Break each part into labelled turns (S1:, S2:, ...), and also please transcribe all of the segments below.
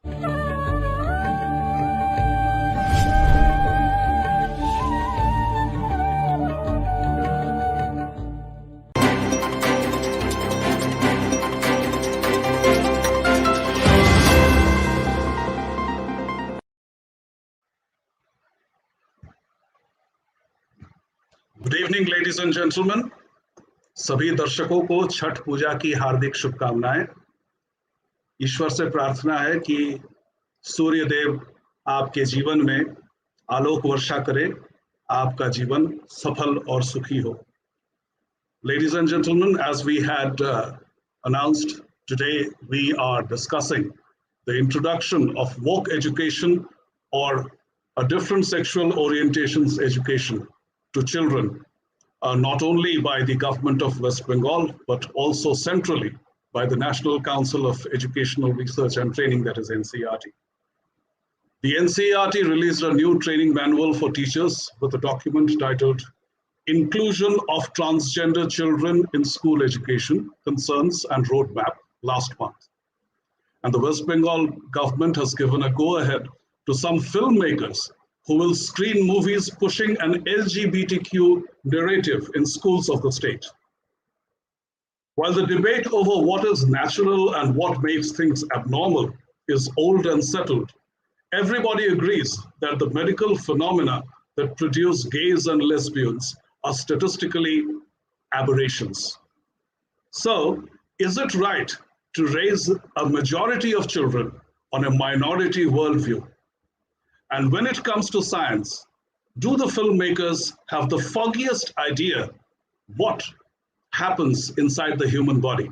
S1: Good evening ladies and gentleman. सभी दर्शकों को छठ पूजा की हार्दिक शुभकामनाएं। ईश्वर से प्रार्थना है कि सूर्य देव आपके जीवन में आलोक वर्षा करे, आपका जीवन सफल और सुखी हो। Ladies and gentlemen, as we had announced, today we are discussing the introduction of woke education or a different sexual orientations education to children, not only by the government of West Bengal, but also centrally by the National Council of Educational Research and Training, that is NCERT. The NCERT released a new training manual for teachers with a document titled Inclusion of Transgender Children in School Education, Concerns and Roadmap last month. And the West Bengal government has given a go-ahead to some filmmakers who will screen movies pushing an LGBTQ narrative in schools of the state. While the debate over what is natural and what makes things abnormal is old and settled, everybody agrees that the medical phenomena that produce gays and lesbians are statistically aberrations. So, is it right to raise a majority of children on a minority worldview? And when it comes to science, do the filmmakers have the foggiest idea what happens inside the human body?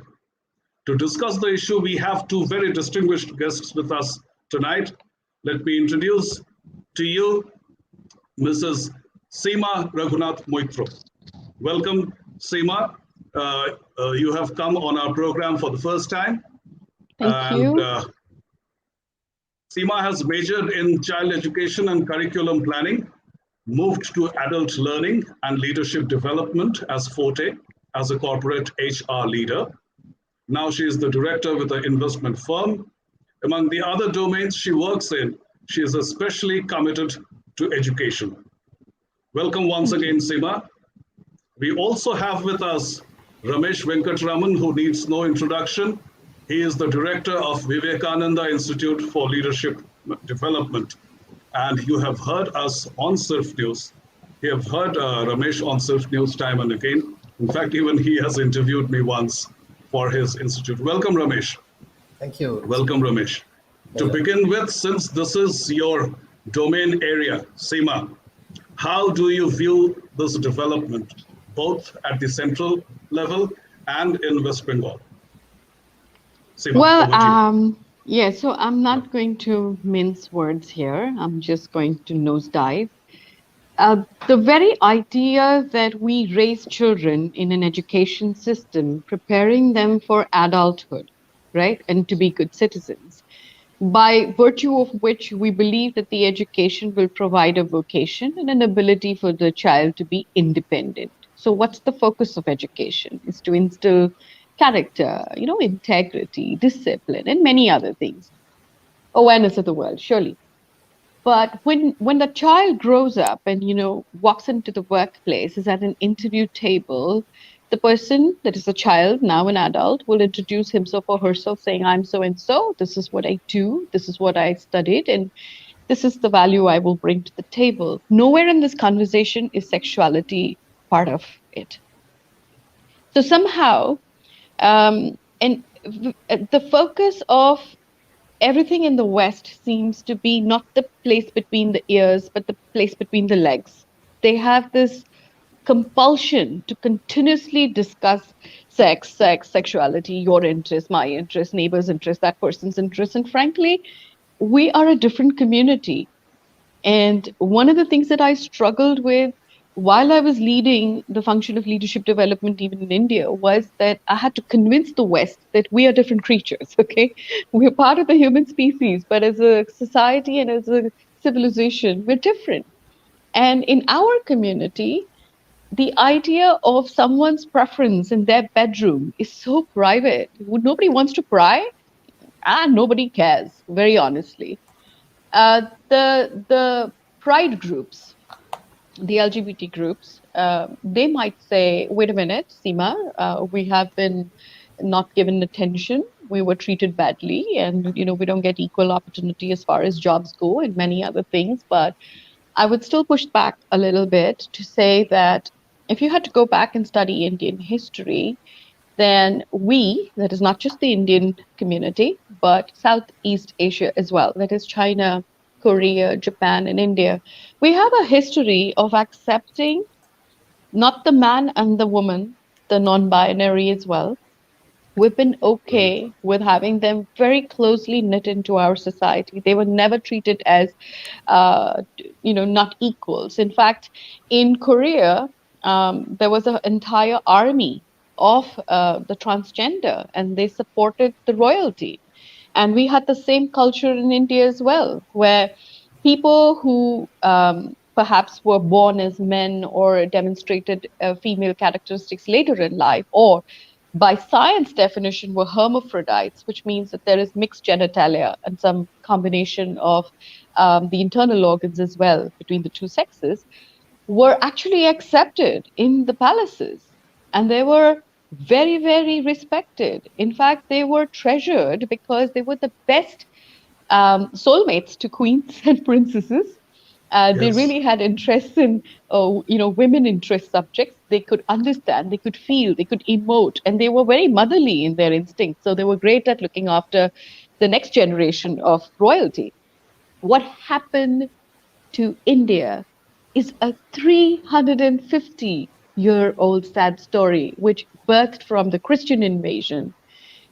S1: To discuss the issue, we have two very distinguished guests with us tonight. Let me introduce to you Mrs. Seema Raghunath Moitro. Welcome, Seema. You have come on our program for the first time.
S2: Thank you.
S1: Seema has majored in child education and curriculum planning, moved to adult learning and leadership development as forte as a corporate HR leader. Now she is the director with an investment firm. Among the other domains she works in, she is especially committed to education. Welcome once again, Seema. We also have with us Ramesh Venkatraman, who needs no introduction. He is the director of Vivekananda Institute for Leadership Development. And you have heard us on Surf News. You have heard Ramesh on Surf News time and again. In fact, even he has interviewed me once for his institute. Welcome, Ramesh.
S3: Thank you.
S1: Welcome, Ramesh. To begin with, since this is your domain area, Seema, how do you view this development, both at the central level and in West Bengal? Seema,
S2: Well, yeah, so I'm not going to mince words here. I'm just going to nosedive. The very idea that we raise children in an education system, preparing them for adulthood, right, and to be good citizens, by virtue of which we believe that the education will provide a vocation and an ability for the child to be independent. So what's the focus of education? Is to instill character, integrity, discipline, and many other things. Awareness of the world, surely. But when the child grows up and, walks into the workplace, is at an interview table, the person that is a child, now an adult, will introduce himself or herself saying, I'm so-and-so, this is what I do, this is what I studied, and this is the value I will bring to the table. Nowhere in this conversation is sexuality part of it. So somehow, and the focus of everything in the West seems to be not the place between the ears, but the place between the legs. They have this compulsion to continuously discuss sex, sexuality, your interest, my interest, neighbor's interest, that person's interest. And frankly, we are a different community. And one of the things that I struggled with while I was leading the function of leadership development, even in India, was that I had to convince the West that we are different creatures, okay? We're part of the human species, but as a society and as a civilization, we're different. And in our community, the idea of someone's preference in their bedroom is so private. Nobody wants to pry. and nobody cares, very honestly. The pride groups, the LGBT groups, they might say, wait a minute, Seema, we have been not given attention. We were treated badly, and we don't get equal opportunity as far as jobs go and many other things. But I would still push back a little bit to say that if you had to go back and study Indian history, then we, that is not just the Indian community, but Southeast Asia as well, that is China, Korea, Japan, and India, we have a history of accepting not the man and the woman, the non binary as well. We've been
S1: Right.
S2: okay with having them very closely knit into our society. They were never treated as, not equals. In fact, in Korea, there was an entire army of the transgender, and they supported the royalty. And we had the same culture in India as well, where people who perhaps were born as men or demonstrated female characteristics later in life, or by science definition were hermaphrodites, which means that there is mixed genitalia and some combination of the internal organs as well between the two sexes, were actually accepted in the palaces. And they were very, very respected. In fact, they were treasured because they were the best soulmates to queens and princesses. They
S1: Yes.
S2: really had interests in, women interest subjects. They could understand, they could feel, they could emote, and they were very motherly in their instincts. So they were great at looking after the next generation of royalty. What happened to India is a 350-year-old sad story, which birthed from the Christian invasion.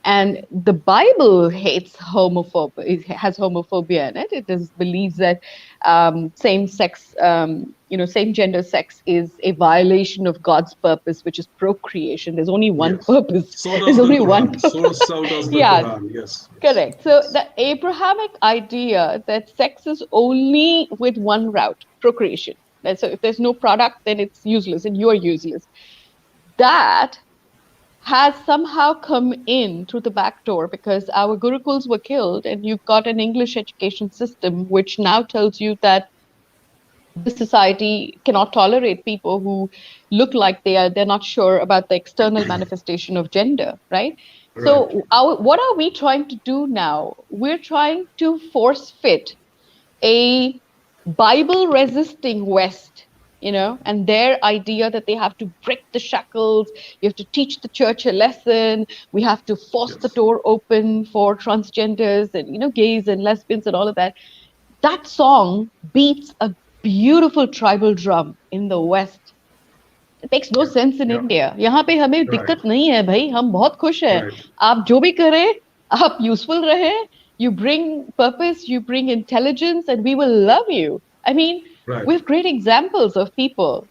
S2: And the Bible hates homophobia. It has homophobia in it. It believes that same-sex, same-gender sex is a violation of God's purpose, which is procreation. There's only one
S1: Yes.
S2: purpose.
S1: So does
S2: There's
S1: the
S2: only one
S1: Quran.
S2: purpose.
S1: So does the
S2: Yeah,
S1: Quran. Yes. Yes.
S2: correct. So the Abrahamic idea that sex is only with one route, procreation. And so if there's no product, then it's useless and you're useless. That has somehow come in through the back door because our gurukuls were killed, and you've got an English education system which now tells you that this society cannot tolerate people who look like they're not sure about the external manifestation of gender, right?
S1: Right.
S2: So what are we trying to do now? We're trying to force fit a Bible resisting West, and their idea that they have to break the shackles, you have to teach the church a lesson, we have to force the
S1: Yes.
S2: door open for transgenders and, gays and lesbians and all of that. That song beats a beautiful tribal drum in the West. It makes no
S1: Yeah.
S2: sense in
S1: Yeah.
S2: India. यहाँ पे हमें
S1: Right.
S2: दिक्कत नहीं है भाई, हम बहुत खुश हैं.
S1: Right.
S2: आप जो भी करें, आप useful रहे, you bring purpose, you bring intelligence, and we will love you. I mean,
S1: Right.
S2: we have great examples of people,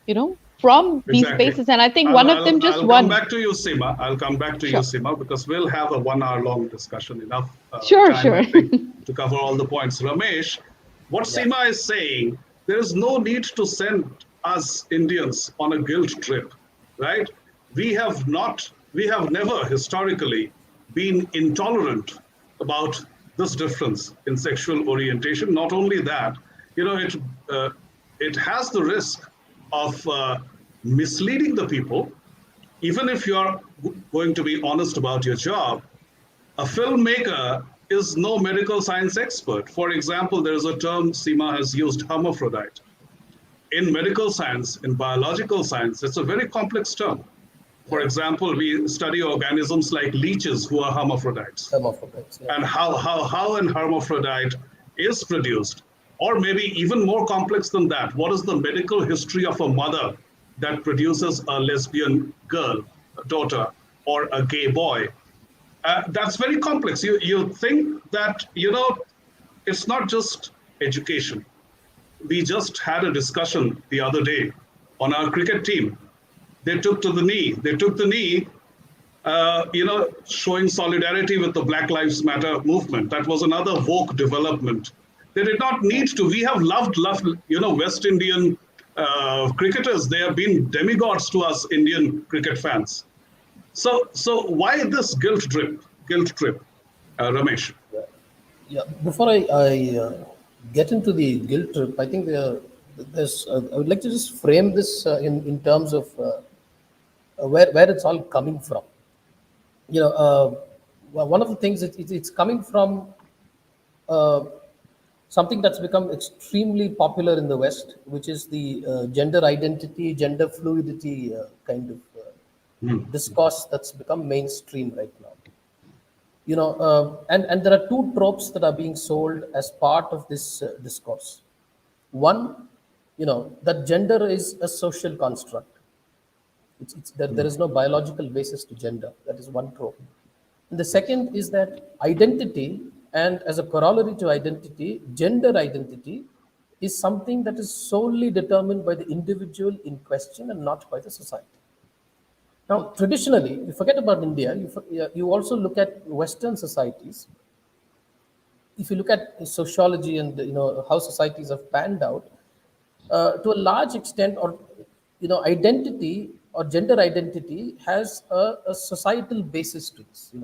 S2: from these
S1: Exactly.
S2: spaces, and I think
S1: I'll,
S2: one of
S1: I'll,
S2: them just
S1: I'll come
S2: won.
S1: back to you, Seema. I'll come back to you,
S2: Sure,
S1: Seema, because we'll have a 1 hour long discussion. Enough
S2: sure,
S1: time,
S2: sure.
S1: I think, to cover all the points. Ramesh, what
S3: Yeah.
S1: Seema is saying, there is no need to send us Indians on a guilt trip, right? We have never historically been intolerant about this difference in sexual orientation. Not only that, it has the risk of misleading the people. Even if you're going to be honest about your job, a filmmaker is no medical science expert. For example, there is a term Seema has used, hermaphrodite. In medical science, in biological science, it's a very complex term. For example, we study organisms like leeches who are hermaphrodites,
S3: Hermaphrodites. Yeah.
S1: and how an hermaphrodite is produced. Or maybe even more complex than that, what is the medical history of a mother that produces a lesbian girl, a daughter, or a gay boy? That's very complex. You think that, it's not just education. We just had a discussion the other day on our cricket team. They took to the knee. They took the knee, showing solidarity with the Black Lives Matter movement. That was another woke development. They did not need to. We have loved, West Indian cricketers. They have been demigods to us Indian cricket fans. So why this guilt trip, Ramesh?
S3: Yeah, before I get into the guilt trip, I think there's I would like to just frame this in terms of where it's all coming from. Well, one of the things it's coming from uh, something that's become extremely popular in the West, which is the gender identity, gender fluidity kind of
S1: Hmm.
S3: discourse that's become mainstream right now. And there are two tropes that are being sold as part of this discourse. One, that gender is a social construct. There is no biological basis to gender. That is one trope. And the
S1: Yes.
S3: second is that identity, and as a corollary to identity, gender identity is something that is solely determined by the individual in question and not by the society. Now, traditionally, you forget about India, you also look at Western societies. If you look at sociology and how societies have panned out, to a large extent, or identity or gender identity has a societal basis to this.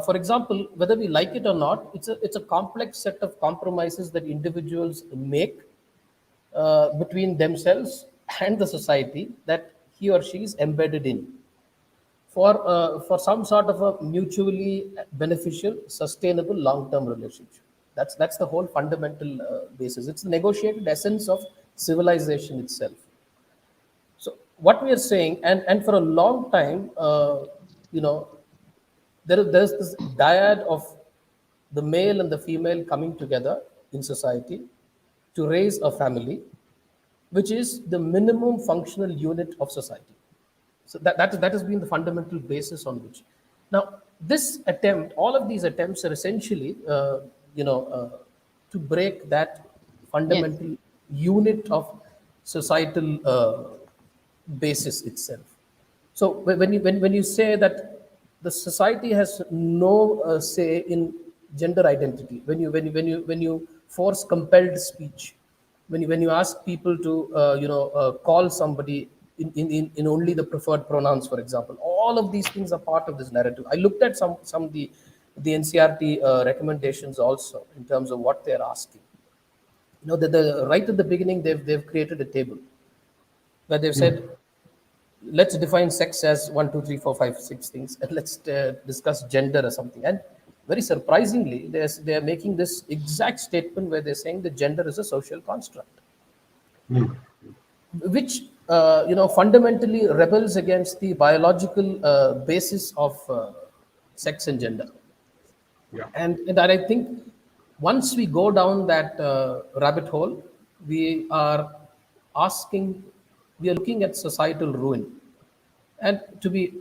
S3: For example, whether we like it or not, it's a complex set of compromises that individuals make between themselves and the society that he or she is embedded in for some sort of a mutually beneficial, sustainable long-term relationship. That's the whole fundamental basis. It's the negotiated essence of civilization itself. So what we are saying, and for a long time, you know, there's this dyad of the male and the female coming together in society to raise a family, which is the minimum functional unit of society. So that has been the fundamental basis on which. Now, this attempt, all of these attempts are essentially, to break that
S2: Yes.
S3: fundamental unit of societal basis itself. So when you say that the society has no say in gender identity, when you force compelled speech, when you ask people to call somebody in only the preferred pronouns, for example, all of these things are part of this narrative. I looked at some of the NCRT recommendations also in terms of what they're asking. The right at the beginning, they've created a table where they've
S1: Hmm.
S3: said, let's define sex as 1 2 3 4 5 6 things, and let's discuss gender or something. And very surprisingly, they're making this exact statement where they're saying that gender is a social construct,
S1: Hmm.
S3: which fundamentally rebels against the biological basis of sex and gender.
S1: Yeah.
S3: And that, I think, once we go down that rabbit hole, we are asking, we are looking at societal ruin. And to be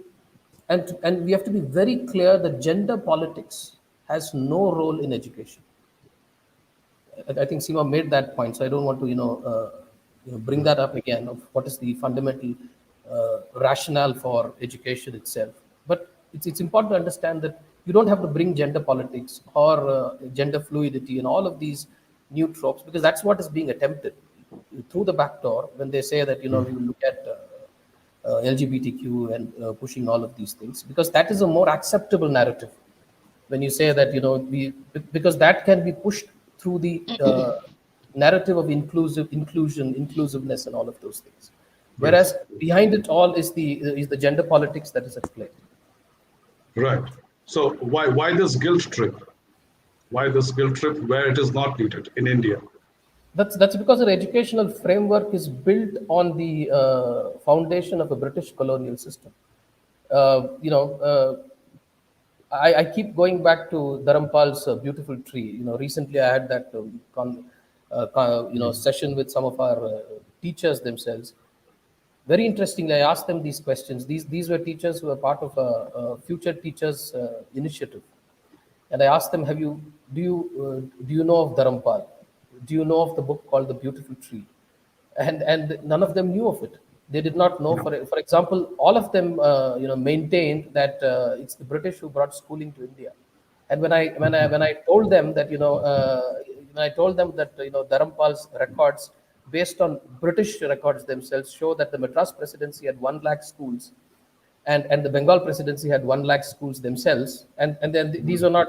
S3: and we have to be very clear that gender politics has no role in education. I think Seema made that point, so I don't want to bring that up again of what is the fundamental rationale for education itself. But it's important to understand that you don't have to bring gender politics or gender fluidity and all of these new tropes, because that's what is being attempted through the back door when they say that
S1: Hmm.
S3: we will look at LGBTQ and pushing all of these things, because that is a more acceptable narrative when you say that because that can be pushed through the narrative of inclusiveness and all of those things,
S1: Yes.
S3: whereas behind it all is the gender politics that is at play.
S1: Right. So why this guilt trip? Why this guilt trip where it is not needed in India?
S3: That's because our educational framework is built on the foundation of a British colonial system. I keep going back to Dharampal's beautiful tree. Recently I had that session with some of our teachers themselves. Very interestingly, I asked them these questions. These were teachers who were part of a future teachers initiative, and I asked them, do you know of Dharampal? Do you know of the book called The Beautiful Tree? And none of them knew of it. They did not know.
S1: No.
S3: For example, all of them maintained that it's the British who brought schooling to India. And when I told them that when I told them that Dharampal's records, based on British records themselves, show that the Madras Presidency had 1 lakh schools, and the Bengal presidency had 1 lakh schools themselves, and then these are not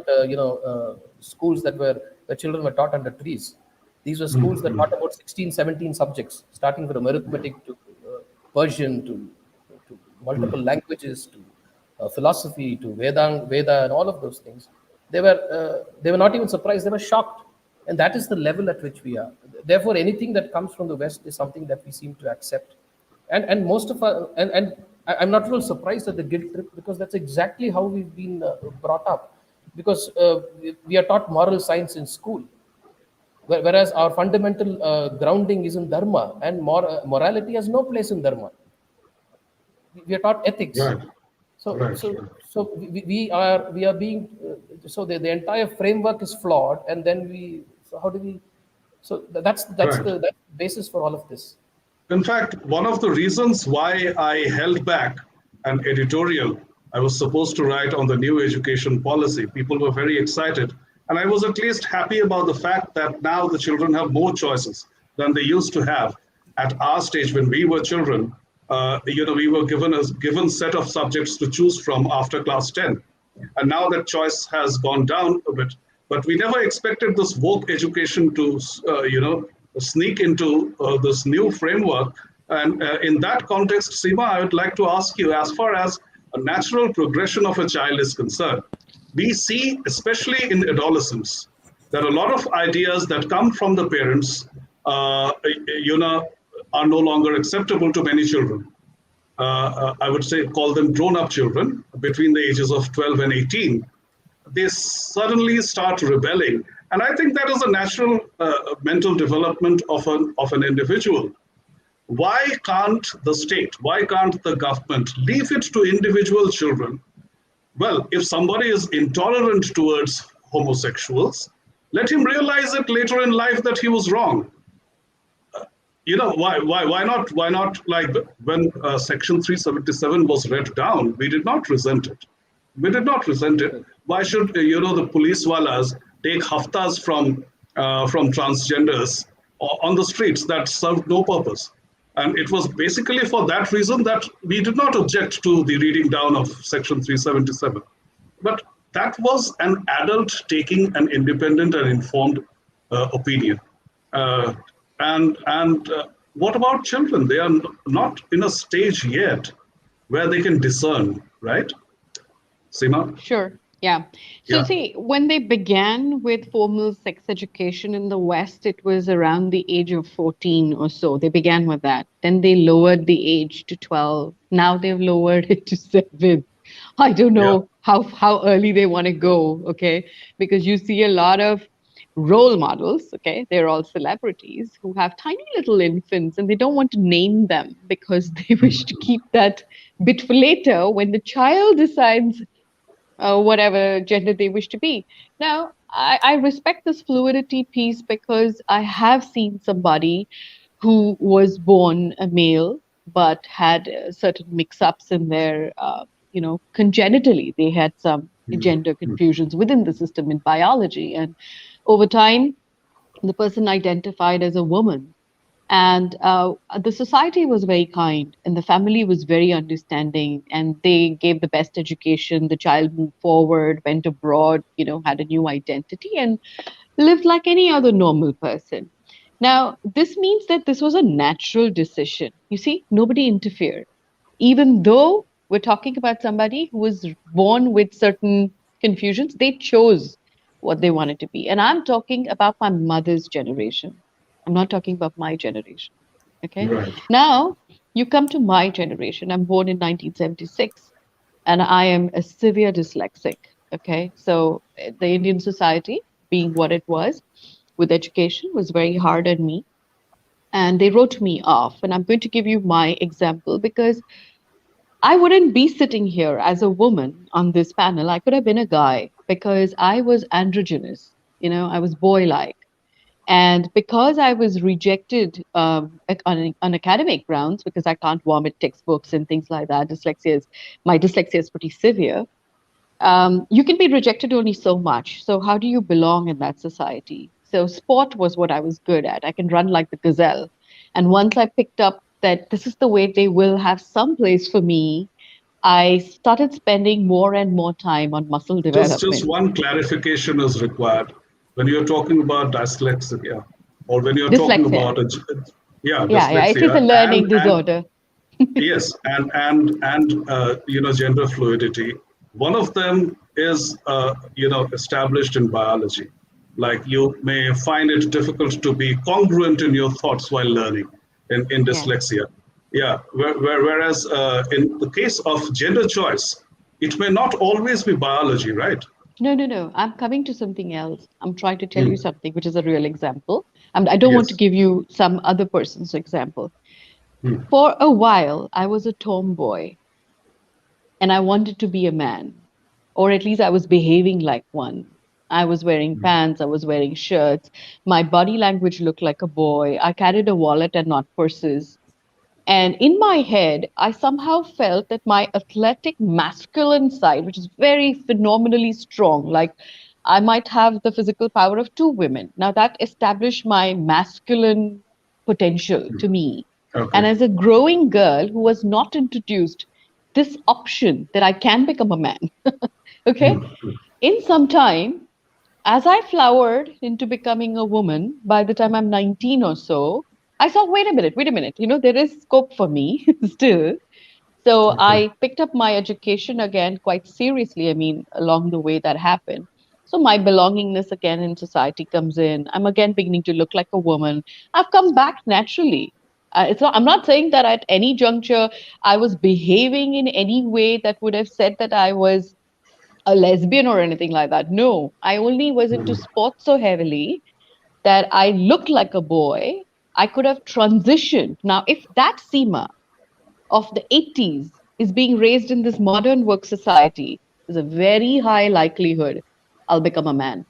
S3: schools that were where children were taught under trees. These were schools that taught about 16, 17 subjects, starting from arithmetic to Persian to multiple languages to philosophy to Veda and all of those things. They were not even surprised; they were shocked, and that is the level at which we are. Therefore, anything that comes from the West is something that we seem to accept, and most of our and I'm not at all surprised at the guilt trip, because that's exactly how we've been brought up, because we are taught moral science in school, whereas our fundamental grounding is in dharma, and morality has no place in dharma. We are taught ethics.
S1: Right.
S3: So
S1: Right.
S3: so so we are being so the entire framework is flawed, and then so how do we so that's
S1: Right.
S3: the basis for all of this.
S1: In fact, one of the reasons why I held back an editorial I was supposed to write on the new education policy, people were very excited. And I was at least happy about the fact that now the children have more choices than they used to have. At our stage, when we were children, we were given a given set of subjects to choose from after class 10. And now that choice has gone down a bit. But we never expected this woke education to, sneak into this new framework. And in that context, Seema, I would like to ask you, as far as a natural progression of a child is concerned, we see, especially in adolescence, that a lot of ideas that come from the parents, are no longer acceptable to many children. I would say call them grown-up children between the ages of 12 and 18. They suddenly start rebelling. And I think that is a natural mental development of an individual. Why can't the state, why can't the government leave it to individual children? Well, if somebody is intolerant towards homosexuals, let him realize it later in life that he was wrong. Why not, like when Section 377 was read down, we did not resent it. We did not resent it. Why should, the police walas take haftas from transgenders on the streets that served no purpose? And it was basically for that reason that we did not object to the reading down of Section 377. But that was an adult taking an independent and informed opinion. And what about children? They are not in a stage yet where they can discern, right? Seema?
S2: Sure. Yeah. So
S1: Yeah.
S2: see, when they began with formal sex education in the West, it was around the age of 14 or so. They began with that. Then they lowered the age to 12. Now they've lowered it to 7. I don't know how early they want to go, okay? Because you see a lot of role models, okay? They're all celebrities who have tiny little infants and they don't want to name them because they wish to keep that bit for later when the child decides whatever gender they wish to be. Now, I respect this fluidity piece because I have seen somebody who was born a male but had certain mix-ups in their, congenitally, they had some gender confusions within the system in biology. And over time, the person identified as a woman. And the society was very kind, and the family was very understanding, and they gave the best education. The child moved forward, went abroad, had a new identity, and lived like any other normal person. Now, this means that this was a natural decision. You see, nobody interfered. Even though we're talking about somebody who was born with certain confusions, they chose what they wanted to be. And I'm talking about my mother's generation. I'm not talking about my generation. Okay.
S1: Right.
S2: Now, you come to my generation. I'm born in 1976 and I am a severe dyslexic. Okay. So the Indian society, being what it was with education, was very hard on me. And they wrote me off. And I'm going to give you my example because I wouldn't be sitting here as a woman on this panel. I could have been a guy because I was androgynous. I was boy-like. And because I was rejected on academic grounds, because I can't vomit textbooks and things like that, my dyslexia is pretty severe. You can be rejected only so much. So how do you belong in that society? So sport was what I was good at. I can run like the gazelle. And once I picked up that this is the way they will have some place for me, I started spending more and more time on muscle
S1: Just
S2: development.
S1: one clarification is required when you're talking about dyslexia, or when you're talking
S2: Dyslexia.
S1: about
S2: Yeah, it is a
S1: dyslexia,
S2: learning
S1: and
S2: disorder.
S1: yes, and gender fluidity. One of them is established in biology. Like you may find it difficult to be congruent in your thoughts while learning in
S2: Yes.
S1: dyslexia. Yeah, whereas in the case of gender choice, it may not always be biology, right?
S2: No. I'm coming to something else. I'm trying to tell you
S1: Mm,
S2: something, which is a real example. I don't want to
S1: yes.
S2: give you some other person's example.
S1: Mm,
S2: For a while, I was a tomboy and I wanted to be a man, or at least I was behaving like one. I was wearing
S1: mm,
S2: pants, I was wearing shirts. My body language looked like a boy. I carried a wallet and not purses. And in my head, I somehow felt that my athletic masculine side, which is very phenomenally strong, like I might have the physical power of two women. Now that established my masculine potential
S1: mm.
S2: to me. And
S1: Okay.
S2: as a growing girl who was not introduced this option that I can become a man, okay,
S1: Mm,
S2: in some time, as I flowered into becoming a woman, by the time I'm 19 or so, I saw, wait a minute, there is scope for me still. So
S1: okay.
S2: I picked up my education again quite seriously. I mean, along the way that happened. So my belongingness again in society comes in. I'm again beginning to look like a woman. I've come back naturally. I'm not saying that at any juncture I was behaving in any way that would have said that I was a lesbian or anything like that. No, I only was into
S1: Mm,
S2: sports so heavily that I looked like a boy. I could have transitioned. Now, if that Seema of the 80s is being raised in this modern work society, there's a very high likelihood I'll become a man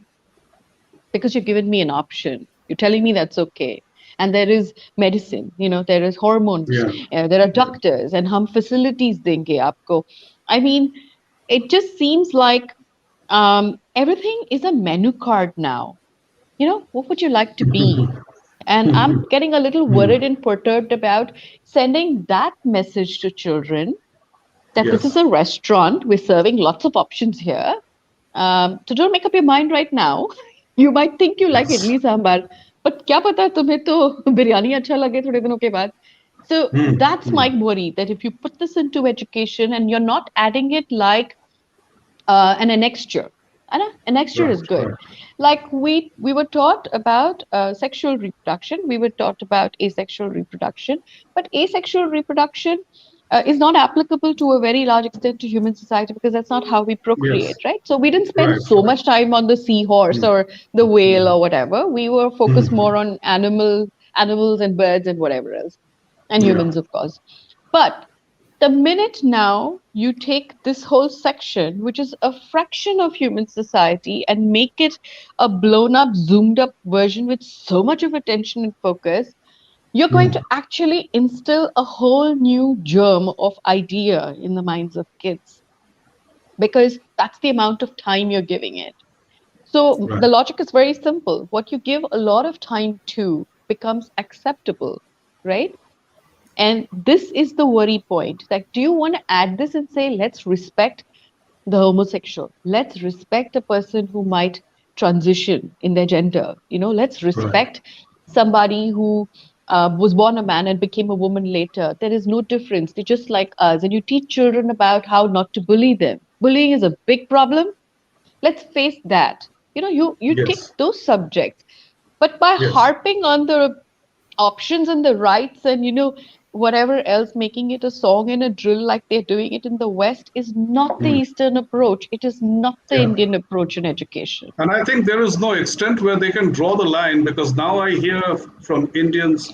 S2: because you've given me an option. You're telling me that's okay. And there is medicine, there is hormones,
S1: yeah.
S2: there are doctors, and hum facilities denge aapko. I mean, it just seems like everything is a menu card now. What would you like to be? And I'm getting a little
S1: Mm,
S2: worried and perturbed about sending that message to children that this is
S1: yes.
S2: a restaurant. We're serving lots of options here. So don't make up your mind right now. You might think you like
S1: Yes.
S2: idli sambar, but kya pata tumhe to biryani acha lage thode dino ke baad. So
S1: Mm,
S2: that's my
S1: mm,
S2: worry, that if you put this into education and you're not adding it like an annexure. And an annexure
S1: right.
S2: is good.
S1: Right.
S2: Like we were taught about sexual reproduction, we were taught about asexual reproduction, but asexual reproduction is not applicable to a very large extent to human society because that's not how we procreate,
S1: Yes.
S2: right? So we didn't spend
S1: Right.
S2: so
S1: Right.
S2: much time on the seahorse
S1: Mm,
S2: or the whale
S1: mm,
S2: or whatever. We were focused
S1: mm,
S2: more on animals and birds and whatever else, and
S1: yeah.
S2: humans, of course. But the minute now you take this whole section, which is a fraction of human society, and make it a blown up, zoomed up version with so much of attention and focus, you're going
S1: Mm,
S2: to actually instill a whole new germ of idea in the minds of kids because that's the amount of time you're giving it. So
S1: right.
S2: the logic is very simple. What you give a lot of time to becomes acceptable, right? And this is the worry point. Like, do you want to add this and say, let's respect the homosexual? Let's respect a person who might transition in their gender. Let's
S1: Right.
S2: respect somebody who was born a man and became a woman later. There is no difference. They're just like us. And you teach children about how not to bully them. Bullying is a big problem. Let's face that. You take
S1: Yes.
S2: those subjects, but by
S1: Yes.
S2: harping on the options and the rights and whatever else, making it a song and a drill like they're doing it in the West is not the
S1: Mm,
S2: Eastern approach. It is not the
S1: yeah.
S2: Indian approach in education.
S1: And I think there is no extent where they can draw the line because now I hear from Indians,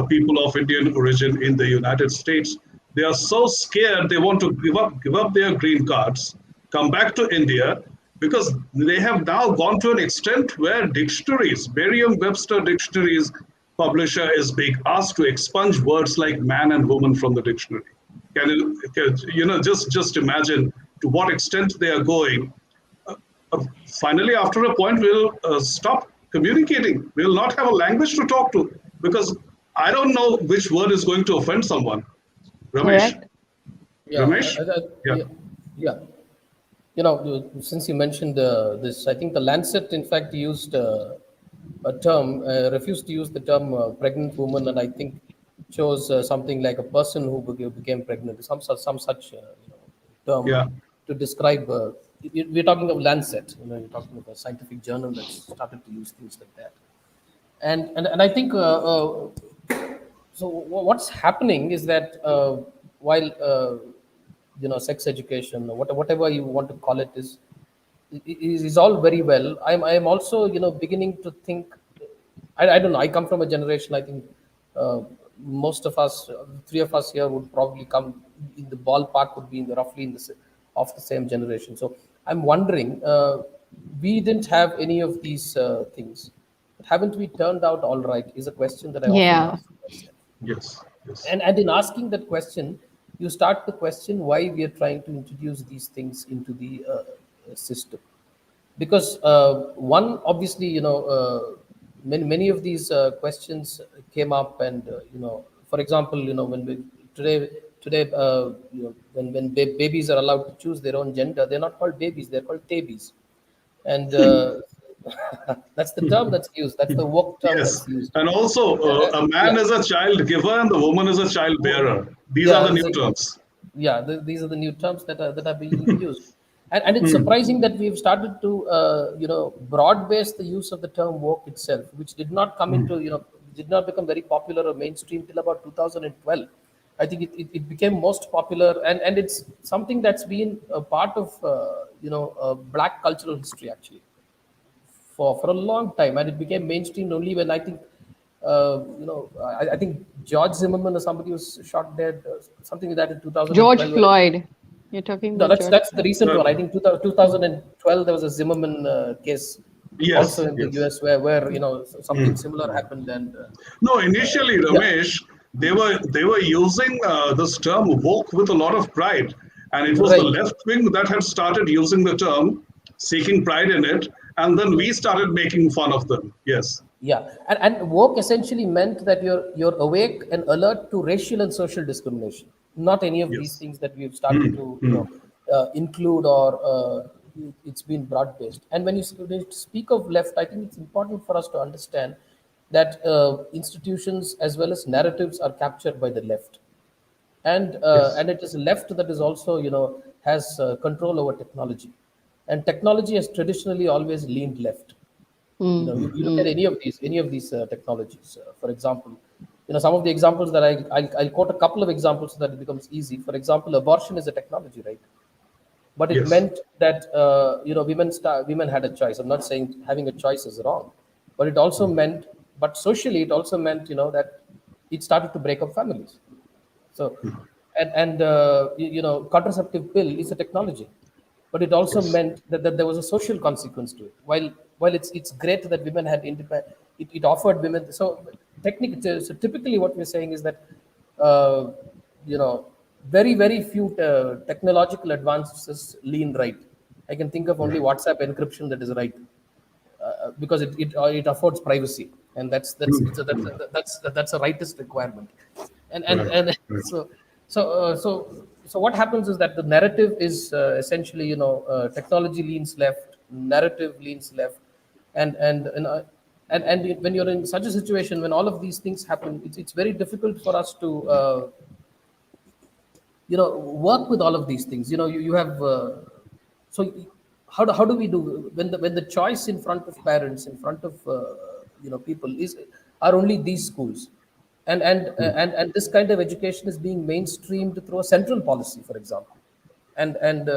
S1: people of Indian origin in the United States, they are so scared they want to give up their green cards, come back to India because they have now gone to an extent where dictionaries, Merriam-Webster dictionaries publisher is being asked to expunge words like man and woman from the dictionary. Just imagine to what extent they are going. Finally, after a point, we'll stop communicating. We'll not have a language to talk to because I don't know which word is going to offend someone. Ramesh.
S2: Correct.
S3: Yeah,
S1: Ramesh? Yeah.
S3: yeah, yeah. Since you mentioned this, I think the Lancet, in fact, used a term, refused to use the term pregnant woman, and I think chose something like a person who became pregnant, some such term
S1: Yeah.
S3: to describe. We're talking of Lancet. You're talking of a scientific journal that's started to use things like that, and I think so. What's happening is that while sex education, or whatever you want to call it, is all very well. I'm also beginning to think. I don't know. I come from a generation. I think most of us, three of us here, would probably come in the ballpark. Would be in the roughly in the of the same generation. So I'm wondering. We didn't have any of these things, but haven't we turned out all right? Is a question that I often
S2: Yeah.
S3: ask myself.
S1: Yes. Yes.
S3: And in asking that question, you start to question why we are trying to introduce these things into the system. Because one, obviously, many of these questions came up, and for example, when we today babies are allowed to choose their own gender, they're not called babies, they're called tabies. And that's the term that's used, that's the woke term
S1: Yes.
S3: that's used.
S1: And also, a man
S3: Yeah.
S1: is a child giver and the woman is a child bearer. These are
S3: Yeah,
S1: the new terms.
S3: yeah. These are the new terms that are being used, and it's
S1: Hmm.
S3: surprising that we've started to broad base the use of the term woke itself, which did not come into did not become very popular or mainstream till about 2012. I think it became most popular, and it's something that's been a part of black cultural history actually for a long time, and it became mainstream only when I think I think George Zimmerman or somebody was shot dead, something like that in
S2: George
S3: 2012.
S2: Floyd. You're talking
S3: No,
S2: about
S3: that's
S2: George
S3: that's the
S2: Floyd.
S3: recent one. I
S1: Uh,
S3: think 2012 there was a Zimmerman case also
S1: yes.
S3: in the
S1: Yes.
S3: US where something
S1: Hmm.
S3: similar happened, and
S1: No, initially,
S3: yeah,
S1: Ramesh, they were using this term woke with a lot of pride, and it was the
S3: right.
S1: left wing that had started using the term, seeking pride in it, and then we started making fun of them. Yes.
S3: Yeah, and woke essentially meant that you're awake and alert to racial and social discrimination. Not any of these
S1: Yes.
S3: things that we've started
S1: Hmm.
S3: to
S1: Hmm.
S3: include, or it's been broad based. And when you speak of left, I think it's important for us to understand that institutions as well as narratives are captured by the left,
S1: Yes.
S3: and it is left that is also has control over technology, and technology has traditionally always leaned left.
S2: Mm,
S3: You look at
S2: mm.
S3: any of these technologies. For example, some of the examples that I'll quote a couple of examples so that it becomes easy. For example, abortion is a technology, right? But it
S1: Yes.
S3: meant that women had a choice. I'm not saying having a choice is wrong, but it also meant, but socially it also meant that it started to break up families. So, and contraceptive pill is a technology, but it also
S1: Yes.
S3: meant that there was a social consequence to it. While it's great that women had independent, it offered women. So technically, so typically what we're saying is that uh, you know very few technological advances lean right. I can think of only
S1: Right.
S3: WhatsApp encryption that is right, because it affords privacy, and
S1: Hmm. Hmm.
S3: that's a rightist requirement, and and
S1: Right.
S3: and
S1: Right.
S3: so what happens is that the narrative is essentially technology leans left, narrative leans left, and when you're in such a situation, when all of these things happen, it's very difficult for us to work with all of these things. You have so how do we do when the choice in front of parents, in front of people is are only these schools, and this kind of education is being mainstreamed through a central policy, for example, and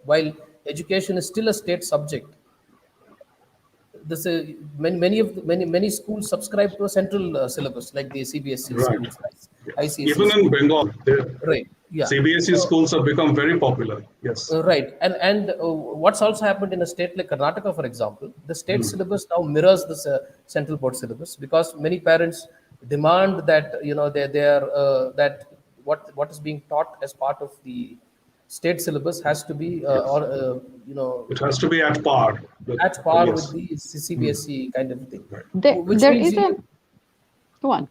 S3: while education is still a state subject, this many schools subscribe to a central syllabus like the CBSE
S1: Right.
S3: schools,
S1: Yes.
S3: ICSE
S1: Even in
S3: schools,
S1: Bengal, the
S3: right? Yeah.
S1: CBSE
S3: So
S1: schools have become very popular. Yes.
S3: right, and what's also happened in a state like Karnataka, for example, the state
S1: Hmm.
S3: syllabus now mirrors this central board syllabus, because many parents demand that they are that what is being taught as part of the state syllabus has to be
S1: Yes.
S3: or you know
S1: It has to be at par with.
S3: at par with
S1: Yes.
S3: the
S1: Hmm.
S3: CBSE kind of thing,
S2: There,
S3: which
S2: there
S3: means
S2: is an Go on.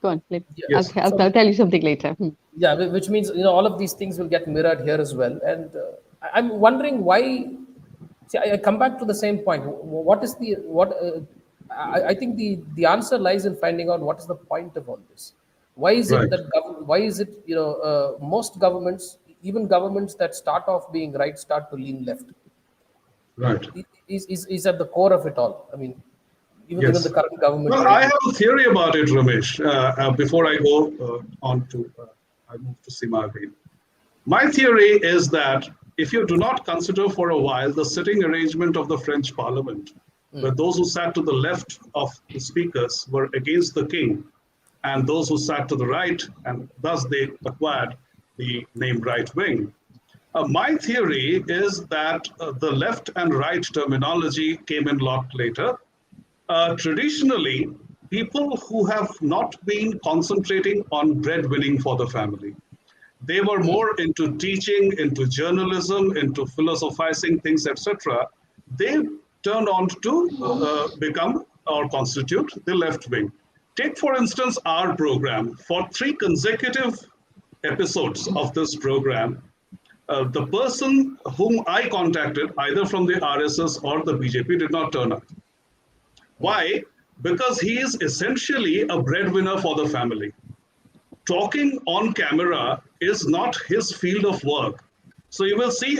S1: Yes.
S2: I'll tell you something later.
S3: Yeah, which means all of these things will get mirrored here as well. And I'm wondering why. See, I come back to the same point. What is the what? I think the answer lies in finding out what is the point of all this. Why is it
S1: Right.
S3: that why is it most governments, even governments that start off being right, start to lean left?
S1: Right.
S3: Is at the core of it all. I mean, even the
S1: Yes.
S3: current government,
S1: Well,
S3: right?
S1: I have a theory about it, Ramesh. Before I go on to, I move to Seema again. My theory is that if you do not consider for a while the sitting arrangement of the French Parliament, where those who sat to the left of the speakers were against the king, and those who sat to the right, and thus they acquired the name right wing. My theory is that the left and right terminology came in a lot later. Traditionally, people who have not been concentrating on breadwinning for the family, they were more into teaching, into journalism, into philosophizing things, etc. They turned on to become or constitute the left wing. Take, for instance, our program. For 3 consecutive episodes of this program, the person whom I contacted, either from the RSS or the BJP, did not turn up. Why? Because he is essentially a breadwinner for the family. Talking on camera is not his field of work. So you will see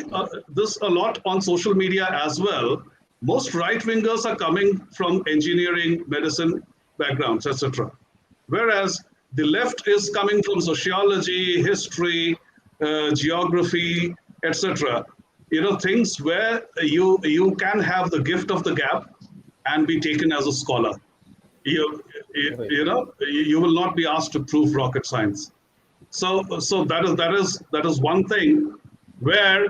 S1: this a lot on social media as well. Most right wingers are coming from engineering, medicine backgrounds, etc. Whereas the left is coming from sociology, history, geography, etc. Things where you can have the gift of the gab and be taken as a scholar. You will not be asked to prove rocket science. So that is one thing where,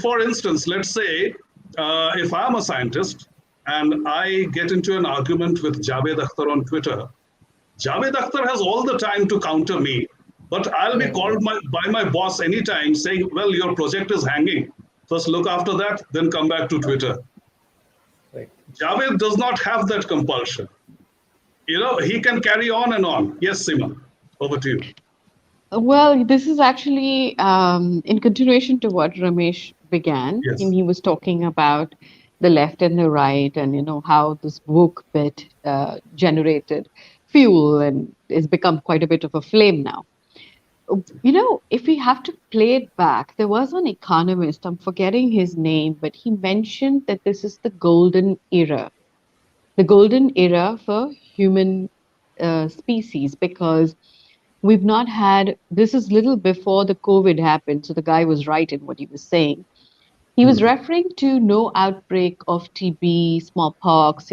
S1: for instance, let's say if I'm a scientist and I get into an argument with Javed Akhtar on Twitter, Javed Akhtar has all the time to counter me, but I'll be called by my boss anytime saying, well, your project is hanging. First look after that, then come back to Twitter.
S3: Right.
S1: Javed does not have that compulsion. He can carry on and on. Yes, Seema, over to you.
S2: Well, this is actually in continuation to what Ramesh began.
S1: Yes.
S2: And he was talking about the left and the right, and how this woke bit generated fuel and has become quite a bit of a flame now. If we have to play it back, there was an economist, I'm forgetting his name, but he mentioned that this is the golden era for human species, because we've not had, this is little before the COVID happened. So the guy was right in what he was saying. He was referring to no outbreak of TB, smallpox,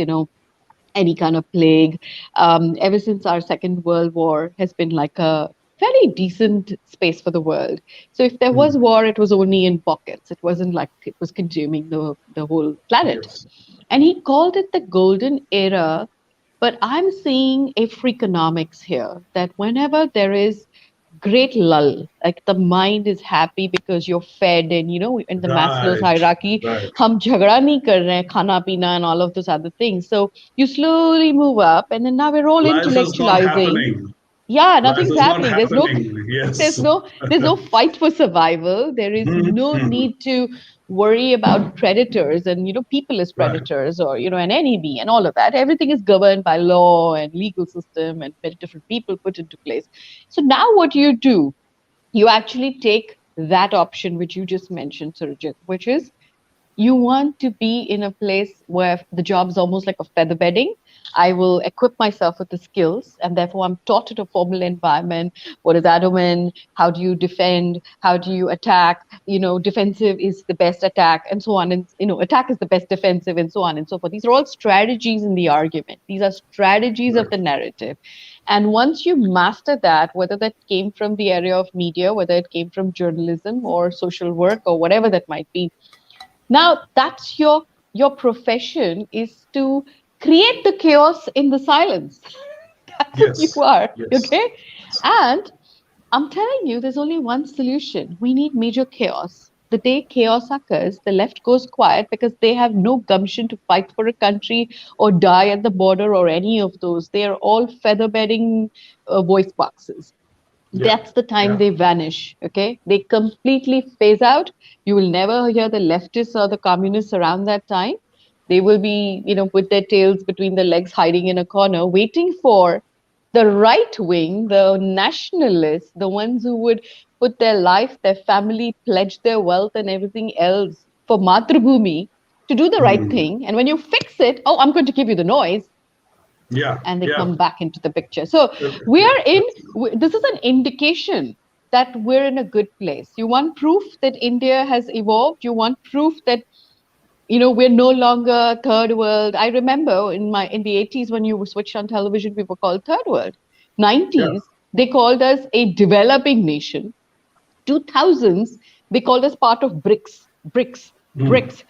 S2: any kind of plague. Ever since our Second World War has been like a very decent space for the world. So if there was war, it was only in pockets. It wasn't like it was consuming the whole planet.
S1: Yes.
S2: And he called it the golden era. But I'm seeing a freakonomics here, that whenever there is great lull, like the mind is happy because you're fed, and in the Maslow's
S1: Right.
S2: hierarchy,
S1: Right.
S2: hum jhagda nahi kar rahe, khana pina and all of those other things. So you slowly move up, and then now we're all
S1: Life is not
S2: intellectualizing.
S1: happening.
S2: Yeah,
S1: Life
S2: nothing's
S1: is not
S2: happening.
S1: happening.
S2: There's
S1: Yes.
S2: no fight for survival. There is no need to worry about predators and people as
S1: Right.
S2: predators, or an enemy and all of that. Everything is governed by law and legal system and very different people put into place. So now what do, you actually take that option which you just mentioned, Surajit, which is you want to be in a place where the job is almost like a feather bedding. I will equip myself with the skills, and therefore I'm taught in a formal environment. What is adamant? How do you defend? How do you attack? Defensive is the best attack, and so on. And attack is the best defensive, and so on and so forth. These are all strategies in the argument. These are strategies of
S1: Right.
S2: the narrative. And once you master that, whether that came from the area of media, whether it came from journalism or social work or whatever that might be, now that's your profession, is to create the chaos in the silence. That's what you
S1: Yes.
S2: are.
S1: Yes.
S2: Okay. And I'm telling you, there's only one solution. We need major chaos. the day chaos occurs, the left goes quiet because they have no gumption to fight for a country or die at the border or any of those. They are all feather bedding voice boxes.
S1: Yeah.
S2: That's the time
S1: Yeah.
S2: they vanish. Okay, they completely phase out. You will never hear the leftists or the communists around that time. They will be, with their tails between their legs, hiding in a corner, waiting for the right wing, the nationalists, the ones who would put their life, their family, pledge their wealth and everything else for Matrabhumi to do the right
S1: Hmm.
S2: thing. And when you fix it, oh, I'm going to give you the noise,
S1: Yeah.
S2: and they
S1: Yeah.
S2: come back into the picture. So
S1: Yeah.
S2: this is an indication that we're in a good place. You want proof that India has evolved. You want proof that, we're no longer third world. I remember in the 80s when you were switched on television, we were called third world.
S1: Yeah.
S2: 90s, they called us a developing nation. 2000s, they called us part of BRICS,
S1: Hmm.
S2: BRICS.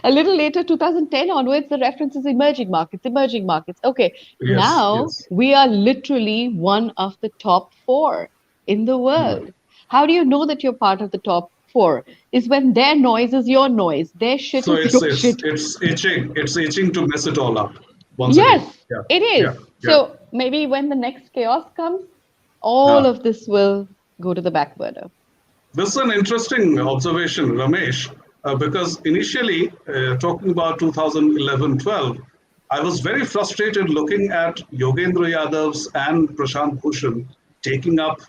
S2: A little later, 2010 onwards, the reference is emerging markets, emerging markets. Okay,
S1: Yes.
S2: now
S1: Yes.
S2: we are literally one of the top four in the
S1: Hmm.
S2: world. How do you know that you're part of the top four? Is when their noise is your noise, their shit
S1: So
S2: is
S1: it's
S2: your
S1: it's
S2: shit.
S1: it's itching. It's itching to mess it all up once again.
S2: Yes,
S1: Yeah.
S2: it
S1: Yeah.
S2: is.
S1: Yeah.
S2: So maybe when the next chaos comes, all
S1: Uh,
S2: of this will go to the back burner.
S1: this is an interesting observation, Ramesh, because initially, talking about 2011-12, I was very frustrated looking at Yogendra Yadav's and Prashant Bhushan taking up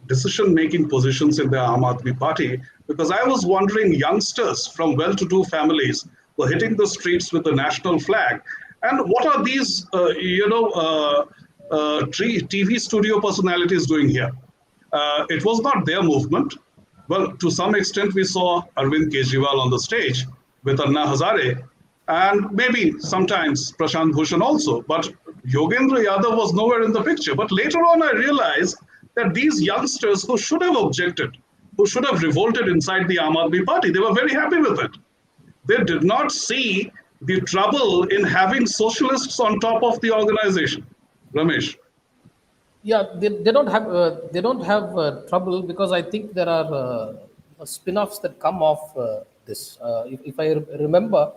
S1: decision-making positions in the Aam Aadmi Party, because I was wondering youngsters from well-to-do families were hitting the streets with the national flag, and what are these, TV studio personalities doing here? It was not their movement. Well, to some extent, we saw Arvind Kejriwal on the stage with Anna Hazare, and maybe sometimes Prashant Bhushan also. But Yogendra Yadav was nowhere in the picture. But later on, I realized that these youngsters who should have objected, who should have revolted inside the Aam Aadmi Party, they were very happy with it. They did not see the trouble in having socialists on top of the organization. Ramesh.
S3: Yeah, they don't have trouble because I think there are spin-offs that come off this. If I remember,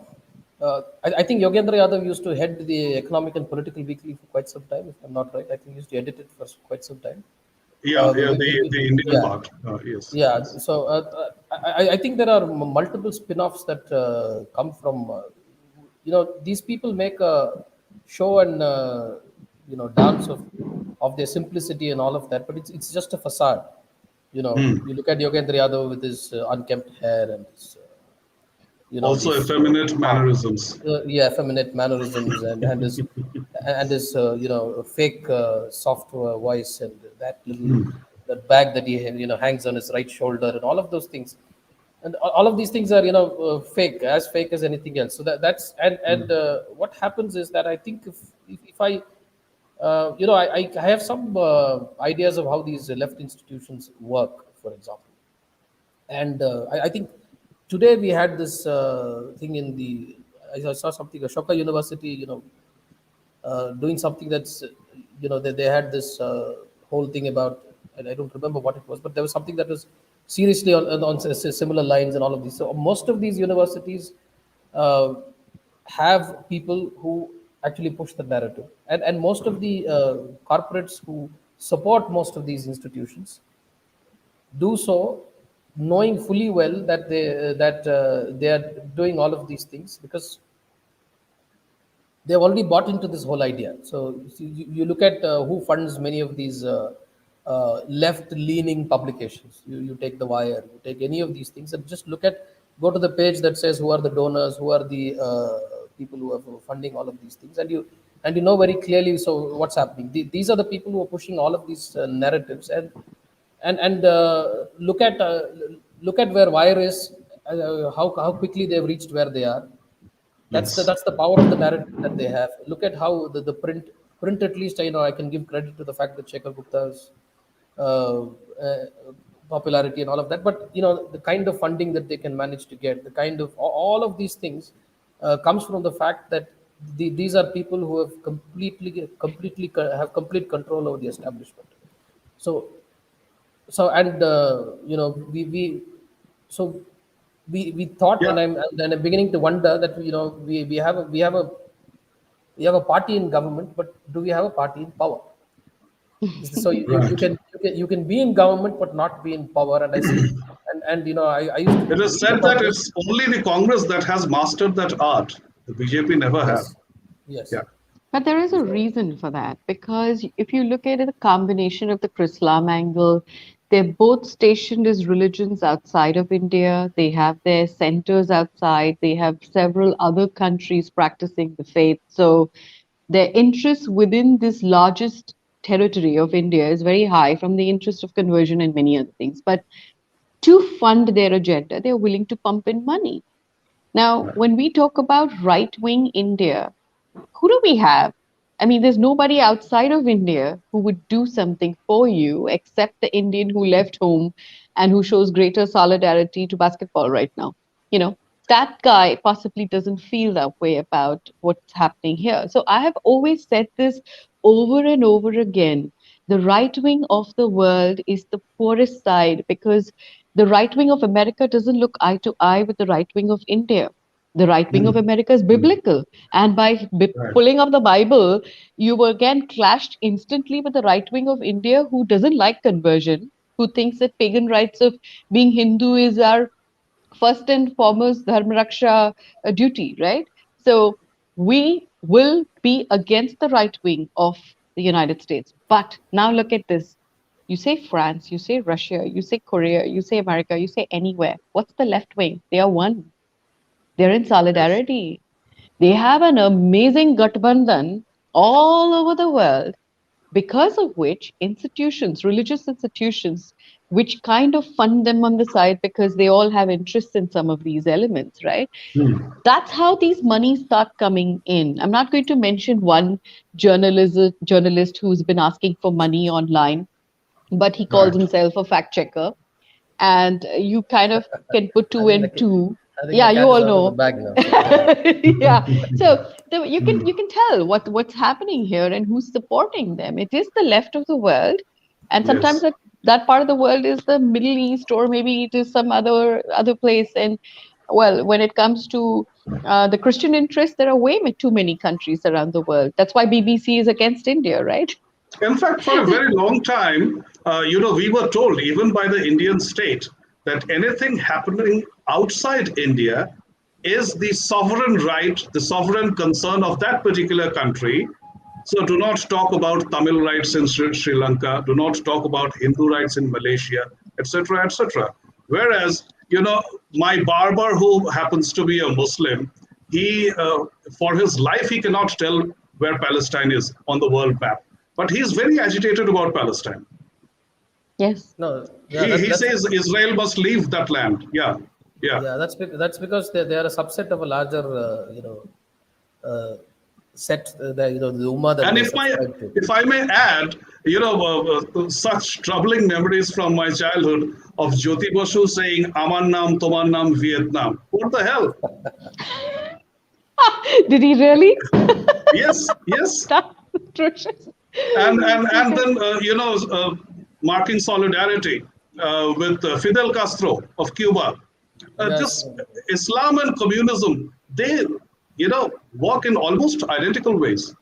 S3: I think Yogendra Yadav used to head the Economic and Political Weekly for quite some time. If I'm not right, I think he used to edit it for quite some time.
S1: Yeah, yeah, the Indian
S3: Yeah,
S1: part. Yes,
S3: yeah.
S1: yes.
S3: So I think there are multiple spin-offs that come from these people make a show and dance of their simplicity and all of that, but it's just a facade. You look at Yogendra Yadav with his unkempt hair and his,
S1: Also
S3: these
S1: effeminate
S3: uh,
S1: mannerisms.
S3: yeah, effeminate mannerisms and his fake soft voice and that little that bag that he hangs on his right shoulder and all of those things, and all of these things are fake as anything else. So that's and what happens is that I think if I I have some ideas of how these left institutions work, for example. And I think today we had this thing in the, I saw something, Ashoka University, doing something that's, they had this whole thing about, and I don't remember what it was, but there was something that was seriously on similar lines and all of these. So most of these universities uh, have people who actually push the narrative, and most of the corporates who support most of these institutions do so knowing fully well that they are doing all of these things because they've already bought into this whole idea. So you look at who funds many of these left-leaning publications. You take The Wire, you take any of these things, and just go to the page that says who are the donors, who are the people who are funding all of these things, and you know very clearly. So what's happening? These are the people who are pushing all of these narratives, and look at where Wire is, how quickly they've reached where they are.
S1: Yes.
S3: That's the power of the narrative that they have. Look at how the print at least I can give credit to the fact that Shekhar Gupta's uh, uh, popularity and all of that, but the kind of funding that they can manage to get, the kind of all of these things comes from the fact that these are people who have have complete control over the establishment. So so and we so we thought,
S1: Yeah.
S3: and I'm beginning to wonder that we have a party in government, but do we have a party in power? So
S1: Right.
S3: you can be in government but not be in power. And I see, and I used
S1: It
S3: to
S1: is
S3: read
S1: said
S3: about
S1: that
S3: this.
S1: it's only the Congress that has mastered that art. The BJP never have.
S3: Yes, yes.
S1: Yeah.
S2: But there is a
S3: So
S2: reason for that, because if you look at it, the combination of the Chrislam angle, they're both stationed as religions outside of India. They have their centers outside. They have several other countries practicing the faith. So their interest within this largest territory of India is very high from the interest of conversion and many other things. But to fund their agenda, they're willing to pump in money. Now, when we talk about right wing India, who do we have? I mean, there's nobody outside of India who would do something for you except the Indian who left home and who shows greater solidarity to basketball right now. You know, that guy possibly doesn't feel that way about what's happening here. So I have always said this over and over again. The right wing of the world is the poorest side, because the right wing of America doesn't look eye to eye with the right wing of India. The right wing of
S1: Mm.
S2: America is
S1: Mm.
S2: biblical. And by
S1: Right.
S2: pulling up the Bible, you were again clashed instantly with the right wing of India, who doesn't like conversion, who thinks that pagan rites of being Hindu is our first and foremost dharma raksha duty, right? So we will be against the right wing of the United States. But now look at this. You say France, you say Russia, you say Korea, you say America, you say anywhere. What's the left wing? They are one. They're in
S1: Yes.
S2: solidarity. They have an amazing Gathbandhan all over the world, because of which institutions, religious institutions, which kind of fund them on the side because they all have interest in some of these elements, right?
S1: Mm.
S2: That's how these monies start coming in. I'm not going to mention one journalist who's been asking for money online, but he calls
S1: Right.
S2: himself a fact checker. And you kind of can put
S3: I
S2: two
S3: think
S2: and two.
S3: I think the
S2: Yeah, you
S3: cat is
S2: all
S3: out of the
S2: know.
S3: bag now. So yeah.
S2: Yeah. So you
S1: Mm.
S2: can tell what's happening here and who's supporting them. It is the left of the world, and sometimes
S1: Yes.
S2: that part of the world is the Middle East, or maybe it is some other place. And well, when it comes to the Christian interest, there are too many countries around the world. That's why BBC is against India, right?
S1: In fact, for a very long time, we were told, even by the Indian state, that anything happening outside India is the sovereign right, the sovereign concern of that particular country. So do not talk about Tamil rights in Sri Lanka, do not talk about Hindu rights in Malaysia, etc., etc. Whereas, my barber, who happens to be a Muslim, he, for his life, he cannot tell where Palestine is on the world map. But he's very agitated about Palestine.
S2: Yes.
S3: No, yeah,
S1: He
S3: that's
S1: says Israel must leave that land. Yeah, yeah.
S3: yeah, that's because they are a subset of a larger, set, the ummah that
S1: And
S3: they subscribe to.
S1: if I may add, such troubling memories from my childhood of Jyoti Basu saying "Aman Nam, Tomar Nam, Vietnam." What the hell?
S2: Did he really?
S1: Yes, yes.
S2: That's atrocious.
S1: And
S2: Okay.
S1: then marking solidarity with Fidel Castro of Cuba.
S3: Yes.
S1: Just Islam and communism, they work in almost identical ways.